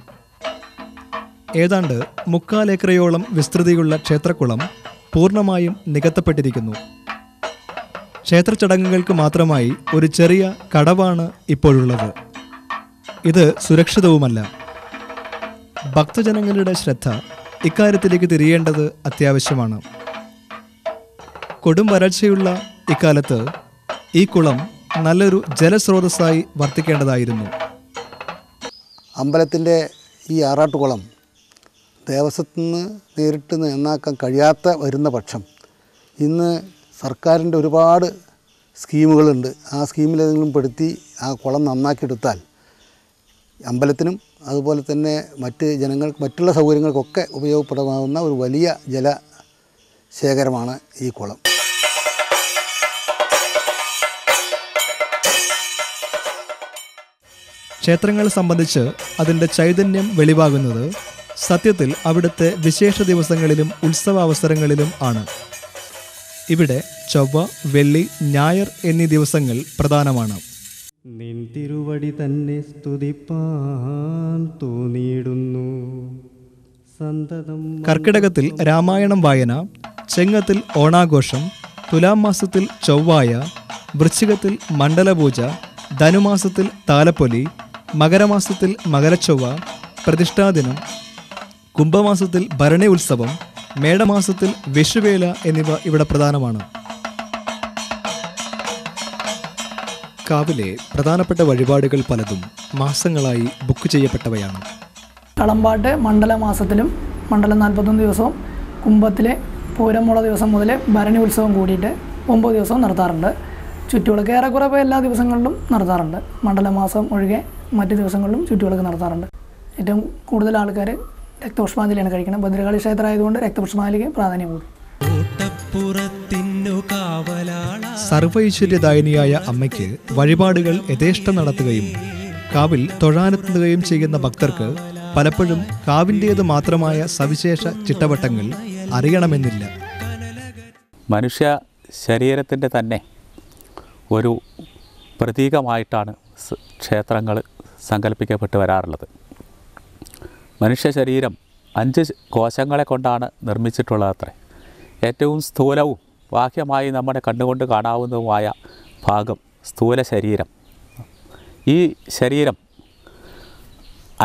ഏതാണ്ട് 3/4 ഏക്കറയോളം വിസ്തൃതിയുള്ള ക്ഷേത്രക്കുളം പൂർണ്ണമായും നികത്തപ്പെട്ടിരിക്കുന്നു. ക്ഷേത്ര ചടങ്ങുകൾക്ക് മാത്രമായി ഒരു ചെറിയ കടവാണ് ഇപ്പോഴുള്ളത്. ഇത് സുരക്ഷിതവുമല്ല. ഭക്തജനങ്ങളുടെ ശ്രദ്ധ ഇക്കാര്യത്തിലേക്ക് തിരിയേണ്ടത് അത്യാവശ്യമാണ്. കൊടും വരൾച്ചയുള്ള ഇക്കാലത്ത് ഈ കുളം നല്ലൊരു ജലസ്രോതസ്സായി വർത്തിക്കേണ്ടതായിരുന്നു. അമ്പലത്തിൻ്റെ ഈ ആറാട്ടുകുളം ദേവസ്വത്തിൽ നിന്ന് നേരിട്ട് നന്നാക്കാൻ കഴിയാത്ത വരുന്ന പക്ഷം ഇന്ന് സർക്കാരിൻ്റെ ഒരുപാട് സ്കീമുകളുണ്ട്. ആ സ്കീമിലേതെങ്കിലും പെടുത്തി ആ കുളം നന്നാക്കിയെടുത്താൽ അമ്പലത്തിനും അതുപോലെ തന്നെ മറ്റുള്ള സൗകര്യങ്ങൾക്കൊക്കെ ഉപയോഗപ്രദമാകുന്ന ഒരു വലിയ ജലശേഖരമാണ് ഈ കുളം. ക്ഷേത്രങ്ങളെ സംബന്ധിച്ച് അതിൻ്റെ ചൈതന്യം വെളിവാകുന്നത് സത്യത്തിൽ അവിടുത്തെ വിശേഷ ദിവസങ്ങളിലും ഉത്സവാവസരങ്ങളിലും ആണ്. ഇവിടെ ചൊവ്വ, വെള്ളി, ഞായർ എന്നീ ദിവസങ്ങൾ പ്രധാനമാണ്. നിൻ തിരുവടി തന്നെ സ്തുതിപ്പാൻ തോന്നിയിടുന്നു സന്തതം. കർക്കിടകത്തിൽ രാമായണം വായന, ചെങ്ങത്തിൽ ഓണാഘോഷം, തുലാം മാസത്തിൽ ചൊവ്വായ, വൃശ്ചികത്തിൽ മണ്ഡലപൂജ, ധനുമാസത്തിൽ താലപ്പൊലി, മകരമാസത്തിൽ മകരച്ചൊവ്വ, പ്രതിഷ്ഠാദിനം, കുംഭമാസത്തിൽ ഭരണി ഉത്സവം, മേടമാസത്തിൽ വിഷുവേല എന്നിവ ഇവിടെ പ്രധാനമാണ്. കാവിലെ പ്രധാനപ്പെട്ട വഴിപാടുകൾ പലതും മാസങ്ങളായി ബുക്ക് ചെയ്യപ്പെട്ടവയാണ്. കളമ്പാട്ട് മണ്ഡലമാസത്തിലും മണ്ഡലം 41 ദിവസവും, കുംഭത്തിലെ പൂരമുള്ള ദിവസം മുതൽ ഭരണി ഉത്സവം കൂടിയിട്ട് 9 ദിവസവും നടത്താറുണ്ട്. ചുറ്റുവിളക്ക് ഏറെക്കുറെ എല്ലാ ദിവസങ്ങളിലും നടത്താറുണ്ട്. മണ്ഡലമാസം ഒഴികെ മറ്റ് ദിവസങ്ങളിലും ചുറ്റുവിളക്ക് നടത്താറുണ്ട്. ഏറ്റവും കൂടുതൽ ആൾക്കാർ രക്തപുഷ്പാഞ്ജലിയാണ് കഴിക്കുന്നത്. ഭദ്രകാളി ക്ഷേത്രം ആയതുകൊണ്ട് രക്തപുഷ്പാഞ്ജലിക്ക് പ്രാധാന്യം കൂടും. സർവൈശ്വര്യദായിനിയായ അമ്മയ്ക്ക് വഴിപാടുകൾ യഥേഷ്ടം നടത്തുകയും കാവിൽ തൊഴാനെത്തുകയും ചെയ്യുന്ന ഭക്തർക്ക് പലപ്പോഴും കാവിൻ്റേത് മാത്രമായ സവിശേഷ ചിട്ടവട്ടങ്ങൾ അറിയണമെന്നില്ല. മനുഷ്യ ശരീരത്തിൻ്റെ തന്നെ ഒരു പ്രതീകമായിട്ടാണ് ക്ഷേത്രങ്ങൾ സങ്കല്പിക്കപ്പെട്ട് വരാറുള്ളത്. മനുഷ്യ ശരീരം 5 കോശങ്ങളെ കൊണ്ടാണ് നിർമ്മിച്ചിട്ടുള്ളതത്രേ. ഏറ്റവും സ്ഥൂലവും ബാഹ്യമായി നമ്മുടെ കണ്ണുകൊണ്ട് കാണാവുന്നതുമായ ഭാഗം സ്ഥൂല ശരീരം. ഈ ശരീരം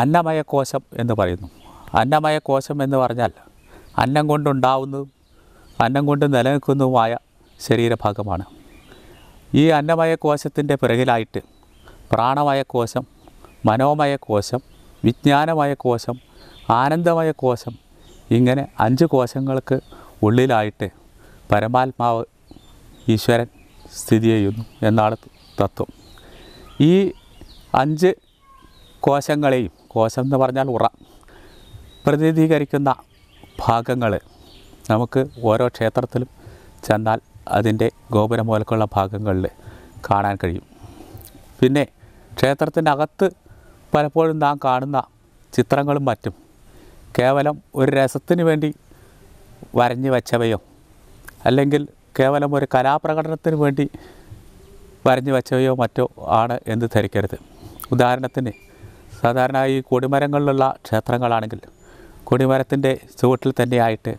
അന്നമയ കോശം എന്ന് പറയുന്നു. അന്നമയ കോശം എന്ന് പറഞ്ഞാൽ അന്നം കൊണ്ടുണ്ടാവുന്നതും അന്നം കൊണ്ട് നിലനിൽക്കുന്നതുമായ ശരീരഭാഗമാണ്. ഈ അന്നമയ കോശത്തിൻ്റെ പിറകിലായിട്ട് പ്രാണമയ കോശം, മനോമയ കോശം, വിജ്ഞാനമയ കോശം, ആനന്ദമയ കോശം, ഇങ്ങനെ 5 കോശങ്ങൾക്ക് ഉള്ളിലായിട്ട് പരമാത്മാവ് ഈശ്വരൻ സ്ഥിതി ചെയ്യുന്നു എന്നാണ് തത്വം. ഈ 5 കോശങ്ങളെയും, കോശം എന്ന് പറഞ്ഞാൽ ഉറ, പ്രതിനിധീകരിക്കുന്ന ഭാഗങ്ങൾ നമുക്ക് ഓരോ ക്ഷേത്രത്തിലും ചെന്നാൽ അതിൻ്റെ ഗോപുരമൂലക്കുള്ള ഭാഗങ്ങളിൽ കാണാൻ കഴിയും. പിന്നെ ക്ഷേത്രത്തിനകത്ത് പലപ്പോഴും നാം കാണുന്ന ചിത്രങ്ങളും മറ്റും കേവലം ഒരു രസത്തിന് വേണ്ടി വരഞ്ഞു വച്ചവയോ അല്ലെങ്കിൽ കേവലം ഒരു കലാപ്രകടനത്തിന് വേണ്ടി വരഞ്ഞു വച്ചവയോ മറ്റോ ആണ് എന്ന് ധരിക്കരുത്. ഉദാഹരണത്തിന് സാധാരണ ഈ കൊടിമരങ്ങളിലുള്ള ക്ഷേത്രങ്ങളാണെങ്കിൽ കൊടിമരത്തിൻ്റെ ചുവട്ടിൽ തന്നെയായിട്ട്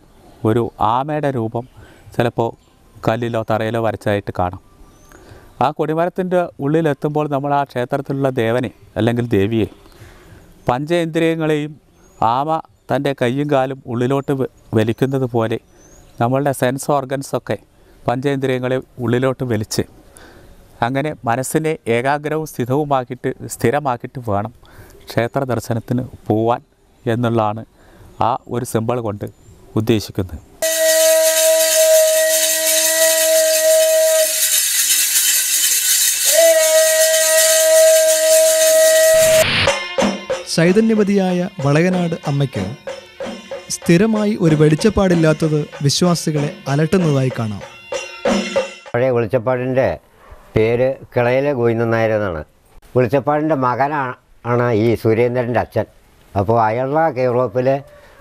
ഒരു ആമയുടെ രൂപം ചിലപ്പോൾ കല്ലിലോ തറയിലോ വരച്ചതായിട്ട് കാണാം. ആ കൊടിമരത്തിൻ്റെ ഉള്ളിലെത്തുമ്പോൾ നമ്മൾ ആ ക്ഷേത്രത്തിലുള്ള ദേവനെ അല്ലെങ്കിൽ ദേവിയെ പഞ്ചേന്ദ്രിയങ്ങളെയും ആമ തൻ്റെ കയ്യും കാലും ഉള്ളിലോട്ട് വലിക്കുന്നത് പോലെ നമ്മളുടെ സെൻസ് ഓർഗൻസൊക്കെ പഞ്ചേന്ദ്രിയങ്ങളെ ഉള്ളിലോട്ട് വലിച്ച് അങ്ങനെ മനസ്സിനെ ഏകാഗ്രവും സ്ഥിരമാക്കിയിട്ട് വേണം ക്ഷേത്ര ദർശനത്തിന് പോവാൻ എന്നുള്ളതാണ് ആ ഒരു സിമ്പിൾ കൊണ്ട് ഉദ്ദേശിക്കുന്നത്. ചൈതന്യവതിയായ വളയനാട് അമ്മയ്ക്ക് സ്ഥിരമായി ഒരു വെളിച്ചപ്പാടില്ലാത്തത് വിശ്വാസികളെ അലട്ടുന്നതായി കാണാം. പഴയ വെളിച്ചപ്പാടിൻ്റെ പേര് കിളയിലെ ഗോവിന്ദൻ നായർ എന്നാണ്. വെളിച്ചപ്പാടിൻ്റെ മകനാണ് ഈ സുരേന്ദ്രൻ്റെ അച്ഛൻ. അപ്പോൾ അയാളുടെ കേരളത്തിൽ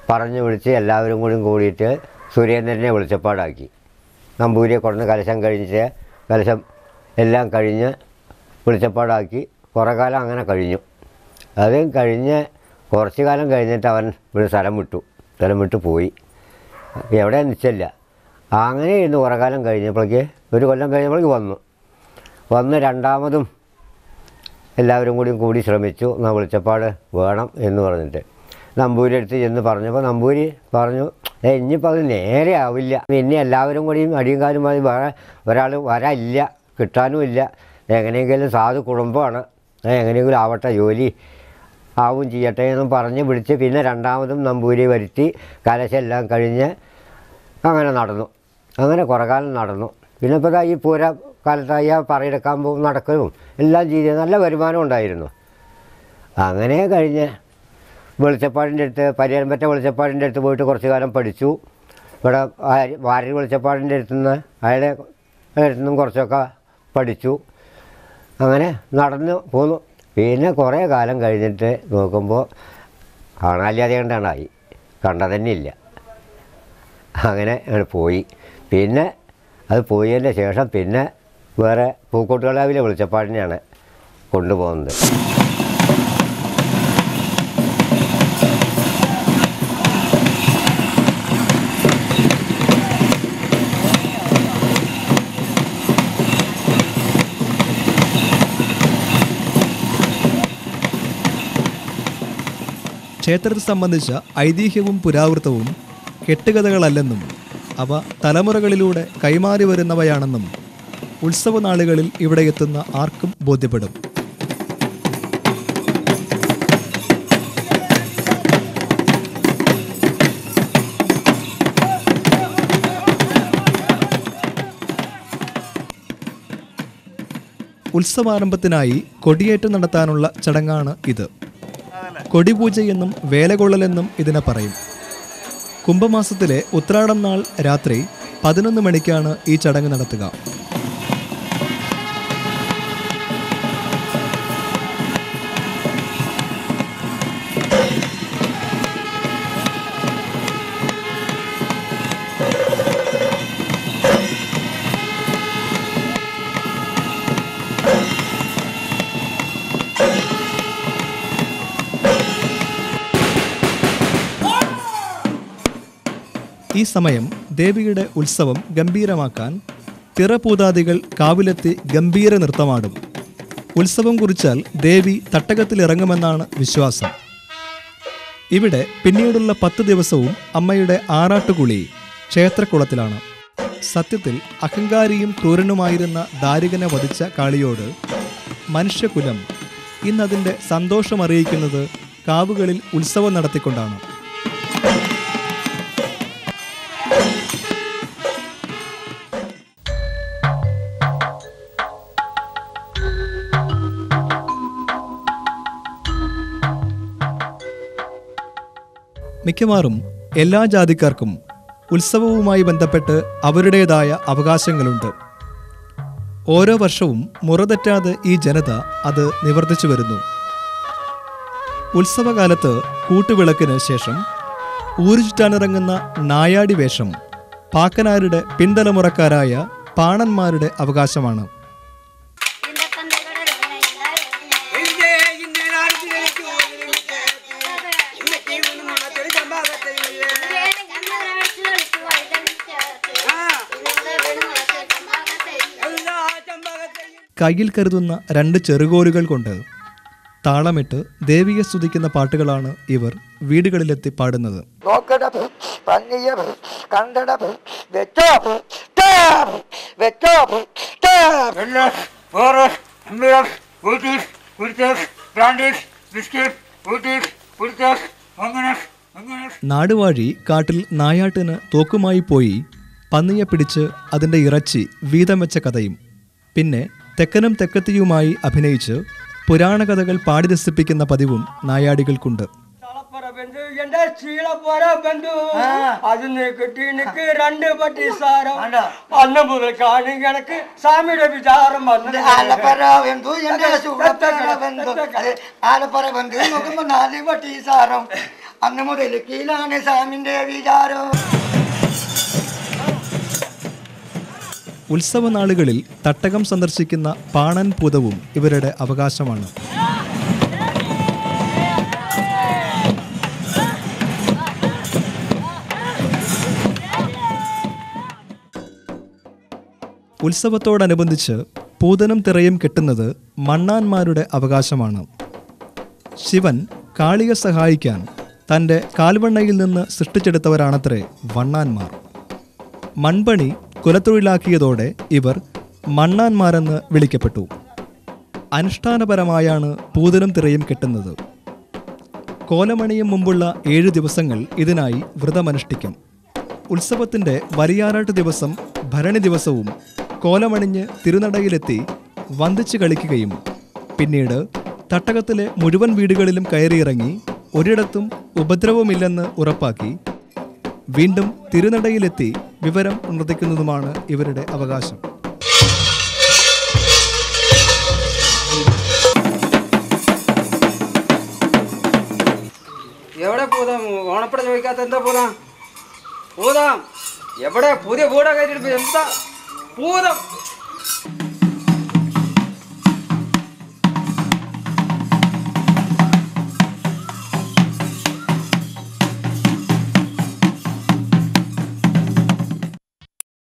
പറഞ്ഞു വിളിച്ച് എല്ലാവരും കൂടിയിട്ട് സുരേന്ദ്രനെ വെളിച്ചപ്പാടാക്കി. നമ്പൂരിയെ കൊണ്ടുവന്ന് കലശം എല്ലാം കഴിഞ്ഞ് വെളിച്ചപ്പാടാക്കി കുറേ കാലം അങ്ങനെ കഴിഞ്ഞു. അത് കഴിഞ്ഞ് കുറച്ച് കാലം കഴിഞ്ഞിട്ട് അവൻ ഒരു സ്ഥലം വിട്ടു പോയി. എവിടെ നിശ്ചയില്ല. അങ്ങനെ ഇരുന്ന് കുറേ കാലം കഴിഞ്ഞപ്പോഴേക്ക് ഒരു കൊല്ലം കഴിഞ്ഞപ്പോഴേക്ക് വന്ന് രണ്ടാമതും എല്ലാവരും കൂടി ശ്രമിച്ചു. എന്നാൽ വെളിച്ചപ്പാട് വേണം എന്ന് പറഞ്ഞിട്ട് നമ്പൂരി അടുത്ത് ചെന്ന് പറഞ്ഞപ്പോൾ നമ്പൂരി പറഞ്ഞു, ഇനിയിപ്പോൾ അത് നേരെ ആവില്ല, ഇനി എല്ലാവരും കൂടിയും അടിയും കാലും മതി, വേറെ ഒരാൾ വരാനില്ല, കിട്ടാനുമില്ല, എങ്ങനെയെങ്കിലും സാധു കുടുംബമാണ്, എങ്ങനെയെങ്കിലും ആവട്ടെ, ജോലി ആവും ചെയ്യട്ടെ എന്നും പറഞ്ഞ് വിളിച്ച് പിന്നെ രണ്ടാമതും നമ്പൂരി വരുത്തി കലശെല്ലാം കഴിഞ്ഞ് അങ്ങനെ നടന്നു. അങ്ങനെ കുറേ കാലം നടന്നു. പിന്നെ ഇപ്പോൾ ഈ പൂരക്കാലത്തായി പറയെടുക്കാൻ നടക്കുകയും എല്ലാം ചെയ്ത് നല്ല വരുമാനം ഉണ്ടായിരുന്നു. അങ്ങനെ കഴിഞ്ഞ് വെളിച്ചപ്പാടിൻ്റെ അടുത്ത് പരിയാരമ്പറ്റ വെളിച്ചപ്പാടിൻ്റെ അടുത്ത് പോയിട്ട് കുറച്ച് കാലം പഠിച്ചു. ഇവിടെ വാരി വെളിച്ചപ്പാടിൻ്റെ അടുത്തുനിന്ന് അയാളുടെ അടുത്തുനിന്നും കുറച്ചൊക്കെ പഠിച്ചു. അങ്ങനെ നടന്നു പോന്നു. പിന്നെ കുറേ കാലം കഴിഞ്ഞിട്ട് നോക്കുമ്പോൾ കാണാനില്ലാതെ കണ്ടാണായി. കണ്ടതന്നെയില്ല. അങ്ങനെ പോയി. പിന്നെ അത് പോയതിൻ്റെ ശേഷം പിന്നെ വേറെ പൂക്കോട്ടുകാവിലെ വെളിച്ചപ്പാടിനെയാണ് കൊണ്ടുപോകുന്നത്. ക്ഷേത്രത്തെ സംബന്ധിച്ച ഐതിഹ്യവും പുരാവൃത്തവും കെട്ടുകഥകളല്ലെന്നും അവ തലമുറകളിലൂടെ കൈമാറി വരുന്നവയാണെന്നും ഉത്സവ നാളുകളിൽ ഇവിടെ എത്തുന്ന ആർക്കും ബോധ്യപ്പെടും. ഉത്സവാരംഭത്തിനായി കൊടിയേറ്റം നടത്താനുള്ള ചടങ്ങാണ് ഇത്. കൊടിപൂജയെന്നും വേലകൊള്ളലെന്നും ഇതിനെ പറയും. കുംഭമാസത്തിലെ ഉത്രാടം നാൾ രാത്രി 11 മണിക്കാണ് ഈ ചടങ്ങ് നടത്തുക. ഈ സമയം ദേവിയുടെ ഉത്സവം ഗംഭീരമാക്കാൻ തിറപൂതാദികൾ കാവിലെത്തി ഗംഭീര നൃത്തമാടും. ഉത്സവം കുറിച്ചാൽ ദേവി തട്ടകത്തിലിറങ്ങുമെന്നാണ് വിശ്വാസം. ഇവിടെ പിന്നീടുള്ള 10 ദിവസവും അമ്മയുടെ ആറാട്ടുകുളി ക്ഷേത്രക്കുളത്തിലാണ്. സത്യത്തിൽ അഹങ്കാരിയും ക്രൂരനുമായിരുന്ന ദാരികനെ വധിച്ച കാളിയോട് മനുഷ്യകുലം ഇന്നതിൻ്റെ സന്തോഷമറിയിക്കുന്നത് കാവുകളിൽ ഉത്സവം നടത്തിക്കൊണ്ടാണ്. മിക്കവാറും എല്ലാ ജാതിക്കാർക്കും ഉത്സവവുമായി ബന്ധപ്പെട്ട് അവരുടേതായ അവകാശങ്ങളുണ്ട്. ഓരോ വർഷവും മുറതെറ്റാതെ ഈ ജനത അത് നിവർത്തിച്ചു വരുന്നു. ഉത്സവകാലത്ത് കൂട്ടുവിളക്കിന് ശേഷം ഊരുചുറ്റാനിറങ്ങുന്ന നായാടി വേഷം പാക്കനാരുടെ പിൻതലമുറക്കാരായ പാണന്മാരുടെ അവകാശമാണ്. കയ്യിൽ കരുതുന്ന 2 ചെറുകോലുകൾ കൊണ്ട് താളമിട്ട് ദേവിയെ സ്തുതിക്കുന്ന പാട്ടുകളാണ് ഇവർ വീടുകളിലെത്തി പാടുന്നത്. നാടുവാഴി കാട്ടിൽ നായാട്ടിന് തോക്കുമായി പോയി പന്നിയെ പിടിച്ച് അതിൻ്റെ ഇറച്ചി വീതം വെച്ച കഥയും പിന്നെ തെക്കനും തെക്കത്തിയുമായി അഭിനയിച്ച് പുരാണകഥകൾ പാടി രസിപ്പിക്കുന്ന പതിവും നായാടികൾക്കുണ്ട്. അന്ന് മുതൽ കീഴാണ് സാമിന്റെ വിചാരം. ഉത്സവ നാളുകളിൽ തട്ടകം സന്ദർശിക്കുന്ന പാണൻ പൂതവും ഇവരുടെ അവകാശമാണ്. ഉത്സവത്തോടനുബന്ധിച്ച് പൂതനും തിറയും കെട്ടുന്നത് മണ്ണാന്മാരുടെ അവകാശമാണ്. ശിവൻ കാളിയെ സഹായിക്കാൻ തൻ്റെ കാൽവണ്ണയിൽ നിന്ന് സൃഷ്ടിച്ചെടുത്തവരാണത്രേ വണ്ണാന്മാർ. മൺപണി കുലത്തൊഴിലാക്കിയതോടെ ഇവർ മണ്ണാന്മാരെന്ന് വിളിക്കപ്പെട്ടു. അനുഷ്ഠാനപരമായാണ് പൂതനും തിറയും കെട്ടുന്നത്. കോലമണിയും മുമ്പുള്ള 7 ദിവസങ്ങൾ ഇതിനായി വ്രതമനുഷ്ഠിക്കും. ഉത്സവത്തിൻ്റെ വലിയാറാട്ട് ദിവസം ഭരണി ദിവസവും കോലമണിഞ്ഞ് തിരുനടയിലെത്തി വന്ദിച്ച് കളിക്കുകയും പിന്നീട് തട്ടകത്തിലെ മുഴുവൻ വീടുകളിലും കയറിയിറങ്ങി ഒരിടത്തും ഉപദ്രവമില്ലെന്ന് ഉറപ്പാക്കി വീണ്ടും തിരുനടയിലെത്തി വിവരം ഉണർത്തിക്കുന്നതുമാണ് ഇവരുടെ അവകാശം. എവിടെ പൂതം ഓണപ്പട ചോദിക്കാത്ത എന്താ പൂതം പൂതം എവിടെ പുതിയ വീടൊക്കെ എന്താ പൂതം